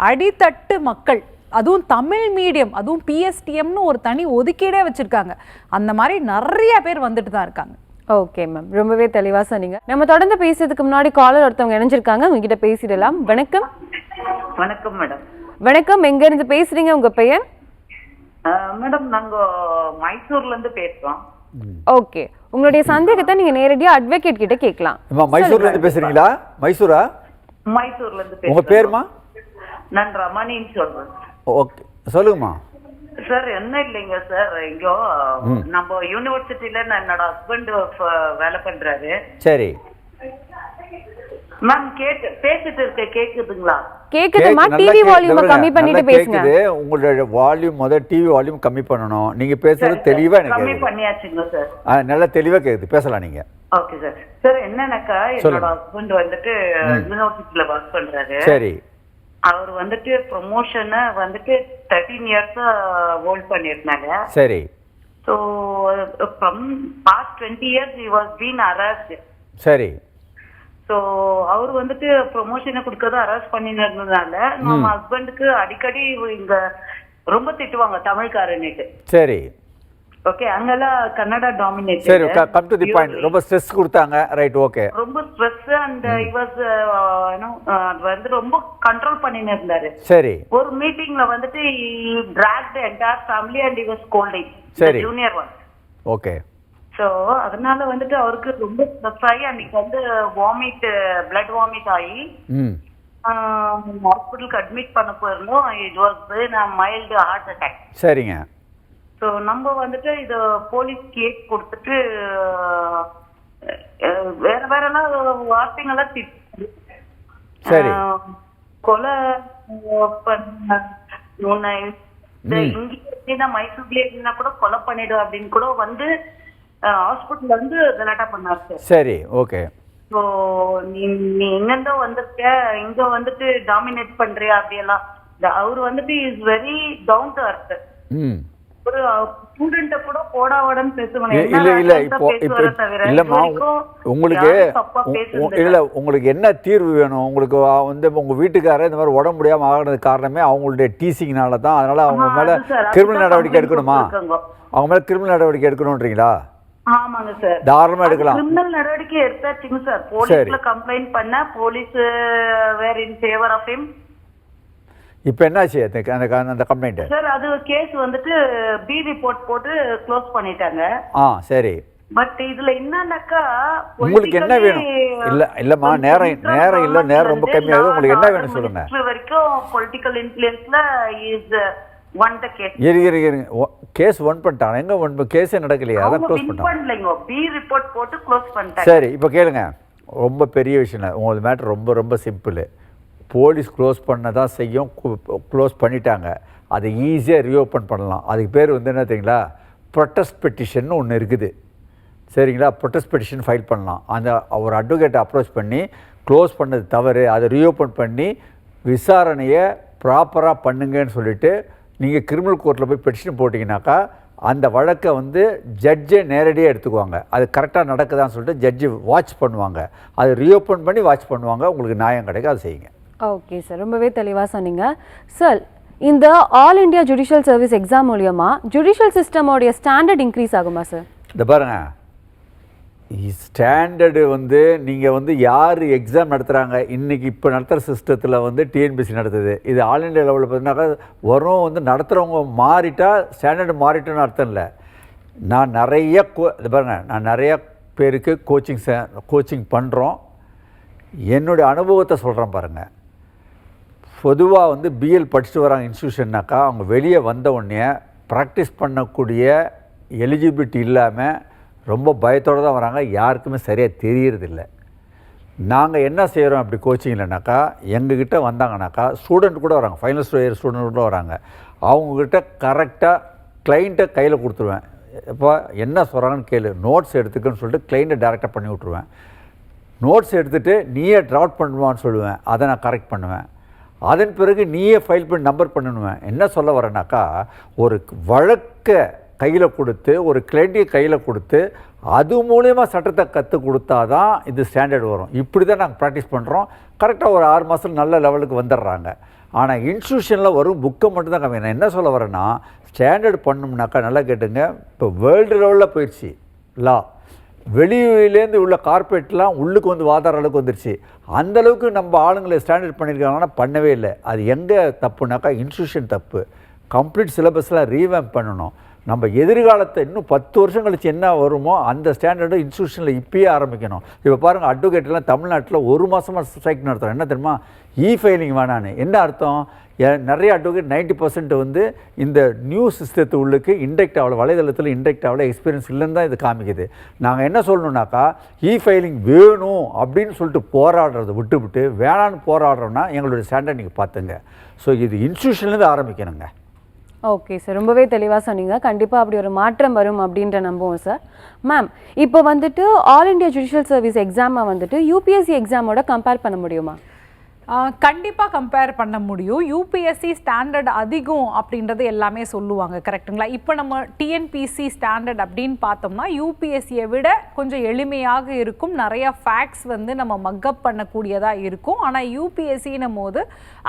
அடித்தட்டு மக்கள், அதுவும் தமிழ் மீடியம், அதுவும் பிஎஸ்டிஎம்னு ஒரு தனி ஒதுக்கீடே வச்சுருக்காங்க. அந்த மாதிரி நிறைய பேர் வந்துட்டு தான் இருக்காங்க. ஓகே மேம், ரொம்பவே தெளிவாக சொன்னீங்க. நம்ம தொடர்ந்து பேசுறதுக்கு முன்னாடி காலர் ஒருத்தவங்க இணைஞ்சிருக்காங்க, உங்ககிட்ட பேசிடலாம். வணக்கம். வணக்கம் மேடம். வணக்கம், எங்க இருந்து பேசுறீங்க, உங்க பெயர்? மேடம், நாங்க மைசூர்ல இருந்து பேசுறோம். ஓகே, உங்களுடைய சந்தேகத்தை நீங்க நேரடியா அட்வொகேட் கிட்ட கேட்கலாம். மைசூர்ல இருந்து பேசுறீங்களா? மைசூரா? மைசூர்ல இருந்து பேசுறேன். உங்க பேருமா? நான் ரமணின்னு சொல்றேன். ஓகே, சொல்லுங்கம்மா. சார், என்ன இல்லைங்க சார், இங்கோ நம்ம யூனிவர்சிட்டியில என்னோட ஹஸ்பண்ட் வேலை பண்றாரு. சரி மேம், பேசிட்டு இருக்க கேக்குதுங்களா? கேக்குதுமா, டிவி வால்யூம் கம்மி பண்ணிட்டு பேசுங்க. உங்களுடைய வால்யூம் டிவி வால்யூம் கம்மி பண்ணணும். நீங்க பேசுறது தெளிவா எனக்கு கம்மி பண்ணியாச்சுங்க சார். நல்லா தெளிவா கேக்குது, பேசலாம் நீங்க. Okay sir. சார், என்னன்னாக்கா, என்னோட ஹஸ்பண்ட் வந்துட்டு யூனிவர்சிட்டியில ஒர்க் பண்றாரு. சரி. அவர் வந்துட்டு ப்ரொமோஷனை வந்துட்டு 13 இயர்ஸ் ஹோல்ட் பண்ணிருந்தாங்க. சரி. So from past 20 years he was been harassed. சரி. ஸோ அவர் வந்துட்டு ப்ரொமோஷனை கொடுக்கறத ஹராஸ் பண்ணினதுனால நம்ம ஹஸ்பண்டுக்கு அடிக்கடி இங்க ரொம்ப திட்டுவாங்க, தமிழ்காரன்னுட்டு. சரி. ஓகே, அங்கெல்லாம் கன்னடா டாமினேட். சரி, கம் டு தி பாயிண்ட். ரொம்ப ஸ்ட்ரெஸ் கொடுத்தாங்க, ரைட்? ஓகே. ரொம்ப ஸ்ட்ரெஸ் அண்ட் he was வந்து ரொம்ப கண்ட்ரோல் பண்ணினே இருந்தாரு. சரி. ஒரு மீட்டிங்ல வந்துட்டு he dragged the entire family and he was scolding the junior one. Okay. So அதனால வந்துட்டு அவருக்கு ரொம்ப ஸ்ட்ரெஸ் ஆகி அன்னைக்கு வந்து பிளட் வாமிட் ஆகி ஹாஸ்பிட்டலுக்கு அட்மிட் பண்ண போயிருந்தோம். It was mild heart attack. சரிங்க. ஸோ நம்ம வந்துட்டு இது போலீஸ் கேஸ் கொடுத்துட்டு வேற எல்லாம் வார்த்தைங்கெல்லாம் திட்டு, கொலை இங்க மைசூர்ல இருந்தா கூட கொலை பண்ணிடும் அப்படின்னு கூட வந்து ஹாஸ்பிட்டல் வந்து கலாட்டா பண்ணாரு சார். சரி, ஓகே. ஸோ நீ எங்கிருந்தோ வந்திருக்க, இங்க வந்துட்டு டாமினேட் பண்றியா அப்படியெல்லாம். அவர் வந்துட்டு இஸ் வெரி டவுன் டு அர்த். ஒரு ஸ்டூடெண்ட கூட போடாவடன்னு பேசுவாங்க. இல்ல இப்போ இல்லம்மா, உங்களுக்கு என்ன தீர்வு வேணும்? உங்களுக்கு வந்து உங்க வீட்டுக்காரர் இந்த மாதிரி உடம்பு முடியாம ஆகினது காரணமே அவங்களுடைய டீசிங்னால தான். அதனால அவங்க மேல கிரிமினல் நடவடிக்கை எடுக்கணுமா? அவங்க மேல கிரிமினல் நடவடிக்கை எடுக்கணும்ன்றீங்களா? ஆமாங்க சார், தாராளமா எடுக்கலாம். கிரிமினல் நடவடிக்கை எடுத்தாச்சுங்க சார். போலீஸ்ல கம்ப்ளைண்ட் பண்ண, police were in favour of him. இப்போ என்னாச்சு அந்த கம்ப்ளைண்ட்? சார், அது கேஸ் வந்துட்டு பி ரிப்போர்ட் போட்டு க்ளோஸ் பண்ணிட்டாங்க. சரி. பட் இதுல என்னன்னாக்கா, உங்களுக்கு என்ன வேணும்? இல்லம்மா, நேரம் இல்ல, நேரம் ரொம்ப கம்மியாகுது. உங்களுக்கு என்ன வேணும் சொல்லுங்க. வரைக்கும் பொலிட்டிக்கல் இன்ஃப்ளூயன்ஸ்ல இஸ் won the case. இருங்க கேஸ் ஒன் பண்ணிட்டாங்க. எங்க ஒன் கேஸே நடக்கலையா? அதான் க்ளோஸ் பண்ணிட்டாங்க. பண்ணலைங்க. பி ரிப்போர்ட் போட்டு க்ளோஸ் பண்ணிட்டாங்க. சரி இப்போ கேளுங்க, ரொம்ப பெரிய விஷயம் இல்லை, உங்களுக்கு மேட்ரு ரொம்ப ரொம்ப சிம்பிள். போலீஸ் க்ளோஸ் பண்ணதான் செய்யும், க்ளோஸ் பண்ணிட்டாங்க. அதை ஈஸியாக ரீஓப்பன் பண்ணலாம். அதுக்கு பேர் வந்து என்ன தெரியுங்களா, ப்ரொட்டஸ்ட் பெட்டிஷன் ஒன்று இருக்குது. சரிங்களா, ப்ரொட்டஸ்ட் பெட்டிஷன் ஃபைல் பண்ணலாம். அந்த ஒரு அட்வொகேட்டை அப்ரோச் பண்ணி க்ளோஸ் பண்ணது தவறு, அதை ரீஓப்பன் பண்ணி விசாரணையை ப்ராப்பராக பண்ணுங்கன்னு சொல்லிவிட்டு நீங்கள் கிரிமினல் கோர்ட்டில் போய் பெட்டிஷன் போட்டிங்கனாக்கா அந்த வழக்கை வந்து ஜட்ஜே நேரடியாக எடுத்துக்குவாங்க. அது கரெக்டாக நடக்குதான்னு சொல்லிட்டு ஜட்ஜு வாட்ச் பண்ணுவாங்க. அது ரீஓப்பன் பண்ணி வாட்ச் பண்ணுவாங்க. உங்களுக்கு நியாயம் கிடைக்கும், அதை செய்யுங்க. ஓகே சார், ரொம்பவே தெளிவாக சொன்னீங்க சார். இந்த all India judicial service exam மூலியமா ஜுடிஷியல் சிஸ்டமோடைய ஸ்டாண்டர்ட் இன்க்ரீஸ் ஆகுமா சார்? இந்த பாருங்க, ஸ்டாண்டர்டு வந்து நீங்கள் வந்து யார் எக்ஸாம் நடத்துகிறாங்க, இன்றைக்கி இப்போ நடத்துகிற சிஸ்டத்தில் வந்து டிஎன்பிசி நடத்துது. இது ஆல் இண்டியா லெவலில் பார்த்தீங்கன்னாக்கா வரும் வந்து நடத்துகிறவங்க மாறிட்டால் ஸ்டாண்டர்டு மாறிட்டோன்னு அர்த்தம் இல்லை. நான் நிறைய இது பாருங்கள், நான் நிறைய பேருக்கு கோச்சிங் பண்ணுறோம். என்னுடைய அனுபவத்தை சொல்கிறேன் பாருங்கள். பொதுவாக வந்து பிஎல் படிச்சுட்டு வராங்க இன்ஸ்டியூஷன்னாக்கா அவங்க வெளியே வந்த உடனே ப்ராக்டிஸ் பண்ணக்கூடிய எலிஜிபிலிட்டி இல்லாமல் ரொம்ப பயத்தோடு தான் வராங்க. யாருக்குமே சரியாக தெரியறதில்லை. நாங்கள் என்ன செய்கிறோம் அப்படி கோச்சிங் இல்லைனாக்கா, எங்ககிட்ட வந்தாங்கனாக்கா ஸ்டூடெண்ட் கூட வராங்க, ஃபைனல் இயர் ஸ்டூடெண்ட் கூட வராங்க. அவங்கக்கிட்ட கரெக்டாக கிளைண்ட்டை கையில் கொடுத்துருவேன். இப்போ என்ன சொல்கிறாங்கன்னு கேளு, நோட்ஸ் எடுத்துக்கன்னு சொல்லிட்டு கிளைண்ட்டை டேரெக்டாக பண்ணி விட்ருவேன். நோட்ஸ் எடுத்துகிட்டு நீயே ட்ராட் பண்ணுவான்னு சொல்லுவேன், அதை நான் கரெக்ட் பண்ணுவேன். அதன் பிறகு நீயே ஃபைல் பண்ணி நம்பர் பண்ணணுவேன். என்ன சொல்ல வரேன்னாக்கா, ஒரு வழக்கை கையில் கொடுத்து ஒரு கிளைண்ட்டை கையில் கொடுத்து அது மூலயமா சட்டத்தை கற்றுக் கொடுத்தா தான் இது ஸ்டாண்டர்ட் வரும். இப்படி தான் நாங்கள் ப்ராக்டிஸ் பண்ணுறோம். கரெக்டாக ஒரு 6 மாதம் நல்ல லெவலுக்கு வந்துடுறாங்க. ஆனால் இன்ஸ்டியூஷனில் வரும் புக்கை மட்டும் தான் கம்மி. நான் என்ன சொல்ல வரேன்னா, ஸ்டாண்டர்ட் பண்ணோம்னாக்கா நல்லா கேட்டுங்க, இப்போ வேர்ல்டு லெவலில் போயிடுச்சு லா. வெளியிலேருந்து உள்ள கார்பரேட்லாம் உள்ளுக்கு வந்து வாதாடுற அளவுக்கு வந்துருச்சு. அந்தளவுக்கு நம்ம ஆளுங்களை ஸ்டாண்டர்ட் பண்ணியிருக்காங்கன்னா பண்ணவே இல்லை. அது எங்கே தப்புனாக்கா இன்ஸ்டியூஷன் தப்பு. கம்ப்ளீட் சிலபஸ்லாம் ரீவேம்ப் பண்ணணும். நம்ம எதிர்காலத்தை இன்னும் 10 வருஷம் கழிச்சு என்ன வருமோ அந்த ஸ்டாண்டர்டு இன்ஸ்டியூஷனில் இப்பயே ஆரம்பிக்கணும். இப்போ பாருங்கள், அட்வொகேட்லாம் தமிழ்நாட்டில் 1 மாதமாக ஸ்ட்ரைக் நடத்துகிறோம். என்ன தெரியுமா, ஃபைலிங் வேணான்னு. என்ன அர்த்தம், நிறைய அட்வொகேட் 90% வந்து இந்த நியூ சிஸ்டத்து உள்ளுக்கு இன்டெக்ட் ஆகல, வலைதளத்தில் இன்டெக்ட் ஆகல, எக்ஸ்பீரியன்ஸ் இல்லைன்னு தான் இது காமிக்குது. நாங்கள் என்ன சொல்லணுன்னாக்கா, ஃபைலிங் வேணும் அப்படின்னு சொல்லிட்டு போராடுறதை விட்டுவிட்டு வேணான்னு போராடுறோன்னா எங்களுடைய ஸ்டாண்டர்ட் நீங்கள் பார்த்துங்க. ஸோ இது இன்ஸ்டியூஷன்லேருந்து ஆரம்பிக்கணுங்க. ஓகே சார், ரொம்பவே தெளிவாக சொன்னீங்க. கண்டிப்பாக அப்படி ஒரு மாற்றம் வரும் அப்படின்ற நம்புவோம் சார். மேம், இப்போ வந்துட்டு ஆல் இண்டியா ஜுடிஷியல் சர்வீஸ் எக்ஸாமை வந்துட்டு யூபிஎஸ்சி எக்ஸாமோட கம்பேர் பண்ண முடியுமா? கண்டிப்பாக கம்பேர் பண்ண முடியும். யூபிஎஸ்சி ஸ்டாண்டர்ட் அதிகம் அப்படின்றது எல்லாமே சொல்லுவாங்க, கரெக்டுங்களா? இப்போ நம்ம டிஎன்பிசி ஸ்டாண்டர்ட் அப்படின்னு பார்த்தோம்னா யூபிஎஸ்சியை விட கொஞ்சம் எளிமையாக இருக்கும். நிறைய ஃபேக்ட்ஸ் வந்து நம்ம மக்கப் பண்ணக்கூடியதாக இருக்கும். ஆனால் யூபிஎஸ்சின்னும் போது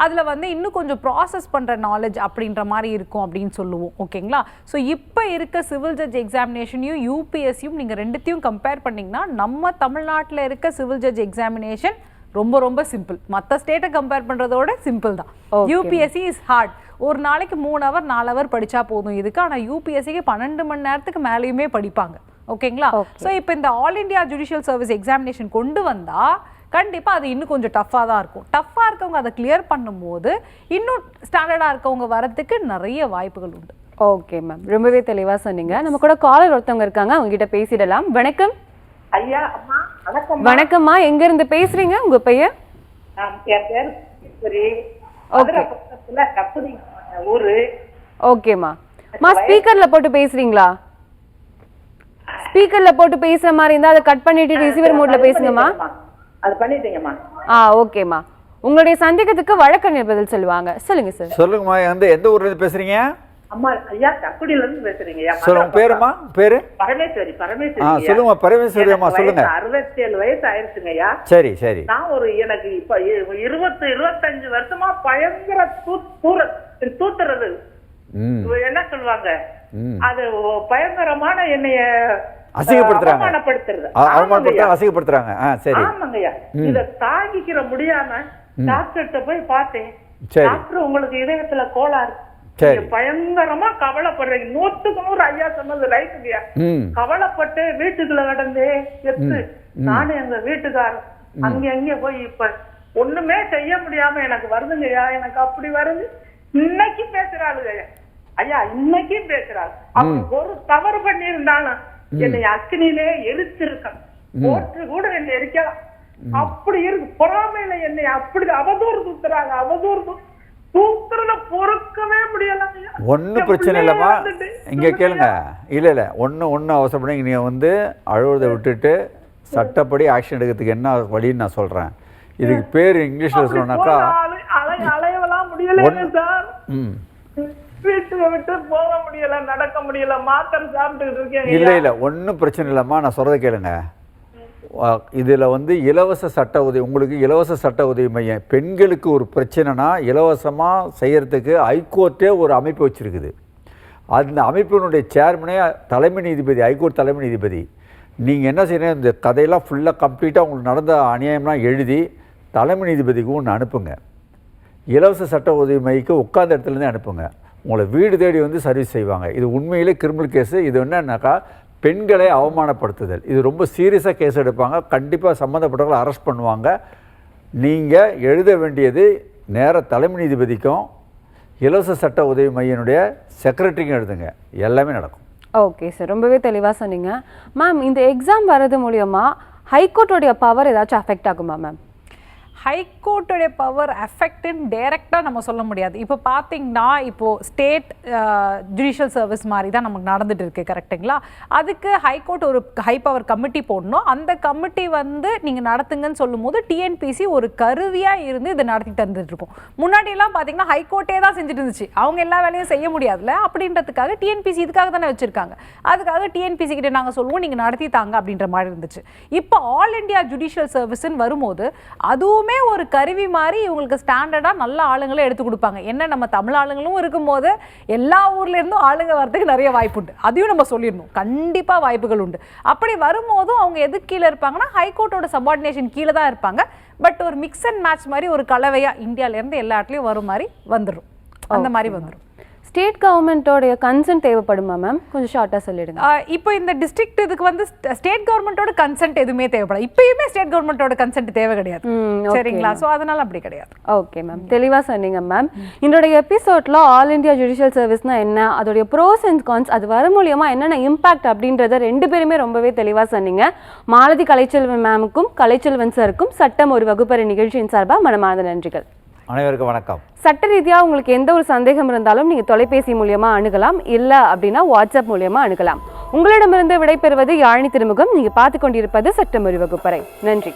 அதில் வந்து இன்னும் கொஞ்சம் ப்ராசஸ் பண்ணுற நாலேஜ் அப்படின்ற மாதிரி இருக்கும் அப்படின்னு சொல்லுவோம், ஓகேங்களா? ஸோ இப்போ இருக்க சிவில் ஜட்ஜ் எக்ஸாமினேஷனையும் யூபிஎஸ்சியும் நீங்கள் ரெண்டுத்தையும் கம்பேர் பண்ணிங்கன்னா நம்ம தமிழ்நாட்டில் இருக்க சிவில் ஜட்ஜ் எக்ஸாமினேஷன் ரொம்ப ரொம்ப சிம்பிள். மற்ற ஸ்டேட்டை கம்பேர் பண்ணுறதோட சிம்பிள் தான். UPSC is hard. ஒரு நாளைக்கு 3 hour 4 hour படித்தா போதும் இதுக்கு. ஆனால் யூபிஎஸ்சிக்கு 12 மணி நேரத்துக்கு மேலேயுமே படிப்பாங்க, ஓகேங்களா? ஸோ இப்போ இந்த all India judicial service examination கொண்டு வந்தால் கண்டிப்பாக அது இன்னும் கொஞ்சம் டஃப்பாக தான் இருக்கும். டஃப்பாக இருக்கவங்க அதை கிளியர் பண்ணும்போது இன்னும் ஸ்டாண்டர்டாக இருக்கவங்க வரத்துக்கு நிறைய வாய்ப்புகள் உண்டு. ஓகே மேம், ரொம்பவே தெளிவாக சொன்னீங்க. நம்ம கூட காலர் ஒருத்தவங்க இருக்காங்க, அவங்க கிட்ட பேசிடலாம். வணக்கம். ஐயா, அம்மா வணக்கம். வணக்கம்மா, எங்க இருந்து பேசுறீங்க? உங்க பெயர்? என் பேர் பக்கத்துல கப்புடி ஊரு. ஓகேம்மா. ஸ்பீக்கர்ல போட்டு பேசுறீங்களா? ஸ்பீக்கர்ல போட்டு பேசுற மாதிரி இருந்தா அதை கட் பண்ணிட்டு ரிசீவர் மோட்ல பேசுங்கம்மா. அது பண்ணிட்டீங்கம்மா. ஓகேம்மா. உங்களுடைய சந்தேகத்துக்கு வழக்கறிஞர் பதில் சொல்லுவாங்க. சொல்லுங்க சார். சொல்லுங்கம்மா, எந்த ஊர்ல இருந்து பேசுறீங்க? அம்மா, ஐயா கக்குடியில இருந்து பேசுறீங்க. சொல்லுங்க, பேருமா? பேரு பரமேஸ்வரி. சொல்லுங்க பரமேஸ்வரி அம்மா, சொல்லுங்க. 67 வயசு ஆயிருச்சுங்க ஐயா. சரி சரி. நான் எனக்கு இப்ப 20-25 வருஷமா பயங்கர தூத்துறது என்ன சொல்லுவாங்க, அது பயங்கரமான என்னைய அசிங்கப்படுத்துறாங்க, அசிங்கப்படுத்துறாங்க. ஆமாங்கய்யா, இத தாங்கிக்கிற முடியாம டாக்டர்கிட்ட போய் பார்த்தேன். டாக்டர், உங்களுக்கு இதயத்துல கோளாறு, பயங்கரமா கவலைப்படுறீங்க. 100க்கு 100 ஐயா சொன்னது ரைட்டுங்கய்யா. கவலைப்பட்டு வீட்டுக்குள்ள கடந்து செத்து நானும் எங்க வீட்டுக்காரர் அங்க போய் இப்ப ஒண்ணுமே செய்ய முடியாம எனக்கு வருதுங்கய்யா. எனக்கு அப்படி வருது. இன்னைக்கு பேசுறாளுங்க, ஐயா இன்னைக்கும் பேசுறாங்க. அவங்க ஒரு தவறு பண்ணியிருந்தாலும் என்னை அக்னியிலே எரிச்சிருக்காங்க, ஓட்டு கூட என்னை எரிக்கலாம். அப்படி இருக்கு பொறாமையில என்னை அப்படி அவதூறு தூத்துறாங்க, அவதூறு தூக்குறத பொறுக்கவே முடியல. ஒன்றும் பிரச்சனை இல்லைம்மா, இங்கே கேளுங்க. இல்லை ஒன்றும் அவசரப்படி நீங்கள் வந்து அழுவதை விட்டுட்டு சட்டப்படி ஆக்ஷன் எடுக்கிறதுக்கு என்ன வழின்னு நான் சொல்கிறேன். இதுக்கு பேர் இங்கிலீஷில் சொல்லணும்னாக்கா அலையவெல்லாம் முடியல சார், வீட்டுல விட்டு போக முடியல, நடக்க முடியல, மாத்திரை சாப்பிட்டு இருக்கேன். இல்லை ஒன்றும் பிரச்சனை இல்லைம்மா, நான் சொல்கிறத கேளுங்க. இதில் வந்து இலவச சட்ட உதவி, உங்களுக்கு இலவச சட்ட உதவி மையம், பெண்களுக்கு ஒரு பிரச்சனைனா இலவசமாக செய்கிறதுக்கு ஹைகோர்ட்டே ஒரு அமைப்பு வச்சுருக்குது. அந்த அமைப்பினுடைய சேர்மனே தலைமை நீதிபதி, ஹைகோர்ட் தலைமை நீதிபதி. நீங்கள் என்ன செய்யணும், இந்த கதையெல்லாம் ஃபுல்லாக கம்ப்ளீட்டாக உங்களுக்கு நடந்த அநியாயம்லாம் எழுதி தலைமை நீதிபதிக்கு ஒன்று அனுப்புங்க. இலவச சட்ட உதவி மையக்கு உட்கார்ந்த இடத்துலேருந்தே அனுப்புங்க. உங்களை வீடு தேடி வந்து சர்வீஸ் செய்வாங்க. இது உண்மையிலே கிரிமினல் கேஸு. இது என்னன்னாக்கா பெண்களை அவமானப்படுத்துதல். இது ரொம்ப சீரியஸாக கேஸ் எடுப்பாங்க. கண்டிப்பாக சம்மந்தப்பட்டவங்களை அரெஸ்ட் பண்ணுவாங்க. நீங்கள் எழுத வேண்டியது நேர தலைமை நீதிபதிக்கும் இலவச சட்ட உதவி மையனுடைய செக்ரட்டரிக்கும் எழுதுங்க, எல்லாமே நடக்கும். ஓகே சார், ரொம்பவே தெளிவாக சொன்னீங்க. மேம், இந்த எக்ஸாம் வர்றது மூலியமா ஹைகோர்ட்டோடைய பவர் ஏதாச்சும் அஃபெக்ட் ஆகுமா மேம்? ஹைகோர்ட்டுடைய பவர் அஃபெக்ட்னு டைரெக்டாக நம்ம சொல்ல முடியாது. இப்போ பார்த்தீங்கன்னா இப்போது ஸ்டேட் ஜுடிஷியல் சர்வீஸ் மாதிரி தான் நமக்கு நடந்துட்டு இருக்கு, கரெக்டுங்களா? அதுக்கு ஹைகோர்ட் ஒரு ஹை பவர் கமிட்டி போடணும். அந்த கமிட்டி வந்து நீங்கள் நடத்துங்கன்னு சொல்லும் போது டிஎன்பிசி ஒரு கருவியாக இருந்து இதை நடத்தி தந்துட்டு இருக்கோம். முன்னாடியெல்லாம் பார்த்தீங்கன்னா ஹைகோர்ட்டே தான் செஞ்சுட்டு இருந்துச்சு, அவங்க எல்லா வேலையும் செய்ய முடியாதுல்ல. அப்படின்றதுக்காக டிஎன்பிசி இதுக்காக தானே வச்சுருக்காங்க. அதுக்காக டிஎன்பிசி கிட்ட நாங்கள் சொல்லுவோம் நீங்கள் நடத்தி தாங்க அப்படின்ற மாதிரி இருந்துச்சு. இப்போ ஆல் இண்டியா ஜுடிஷியல் சர்வீஸ்ன்னு வரும்போது அதுவுமே ஒரு கருவி மாதிரி இவங்களுக்கு ஸ்டாண்டர்டாக நல்ல ஆளுங்களை எடுத்து கொடுப்பாங்க. என்ன, நம்ம தமிழ் ஆளுங்களும் இருக்கும்போது எல்லா ஊர்ல இருந்தும் ஆளுங்க வரதுக்கு நிறைய வாய்ப்பு உண்டு, அதையும் நம்ம சொல்லிடணும். கண்டிப்பாக வாய்ப்புகள் உண்டு. அப்படி வரும்போதும் அவங்க எதுக்கு கீழே இருப்பாங்கன்னா ஹைகோர்ட்டோட சபார்டினேஷன் கீழே தான் இருப்பாங்க. பட் ஒரு மிக்ஸ் அண்ட் மேட்ச் மாதிரி ஒரு கலவையாக இந்தியாவிலேருந்து எல்லா இடத்துலையும் வரும் மாதிரி வந்துடும், அந்த மாதிரி வந்துடும். ஸ்டேட் கவர்மெண்ட்டோடைய கன்சென்ட் தேவைப்படுமா மேம்? கொஞ்சம் ஷார்ட்டாக சொல்லிடுங்க. இப்போ இந்த டிஸ்ட்ரிக்ட் இதுக்கு வந்து ஸ்டேட் கவர்மெண்ட்டோட கன்சென்ட் எதுவுமே தேவைப்படாது. இப்பயுமே ஸ்டேட் கவர்மெண்ட்டோட கன்சென்ட் தேவை கிடையாது, சரிங்களா? ஸோ அதனால அப்படி கிடையாது. ஓகே மேம், தெளிவாக சொன்னீங்க மேம். என்னுடைய எபிசோட்ல ஆல் இந்தியா ஜுடிஷியல் சர்வீஸ்னா என்ன, அதோடைய ப்ரோஸ் அண்ட் கான்ஸ், அது வர மூலியமா என்னென்ன இம்பாக்ட் அப்படின்றத ரெண்டு பேருமே ரொம்பவே தெளிவாக சொன்னீங்க. மாலதி கலைச்செல்வன் மேமுக்கும் கலைச்செல்வன் சாருக்கும் சட்டம் ஒரு வகுப்பறை நிகழ்ச்சியின் சார்பாக மனமார்ந்த நன்றிகள். அனைவருக்கும் வணக்கம். சட்ட ரீதியாக உங்களுக்கு எந்த ஒரு சந்தேகம் இருந்தாலும் நீங்கள் தொலைபேசி மூலியமா அணுகலாம், இல்லை அப்படின்னா வாட்ஸ்அப் மூலியமா அணுகலாம். உங்களிடமிருந்து விடைபெறுவது யாழினி திருமுகம். நீங்கள் பார்த்து கொண்டிருப்பது சட்டம் ஒரு வகுப்பறை. நன்றி.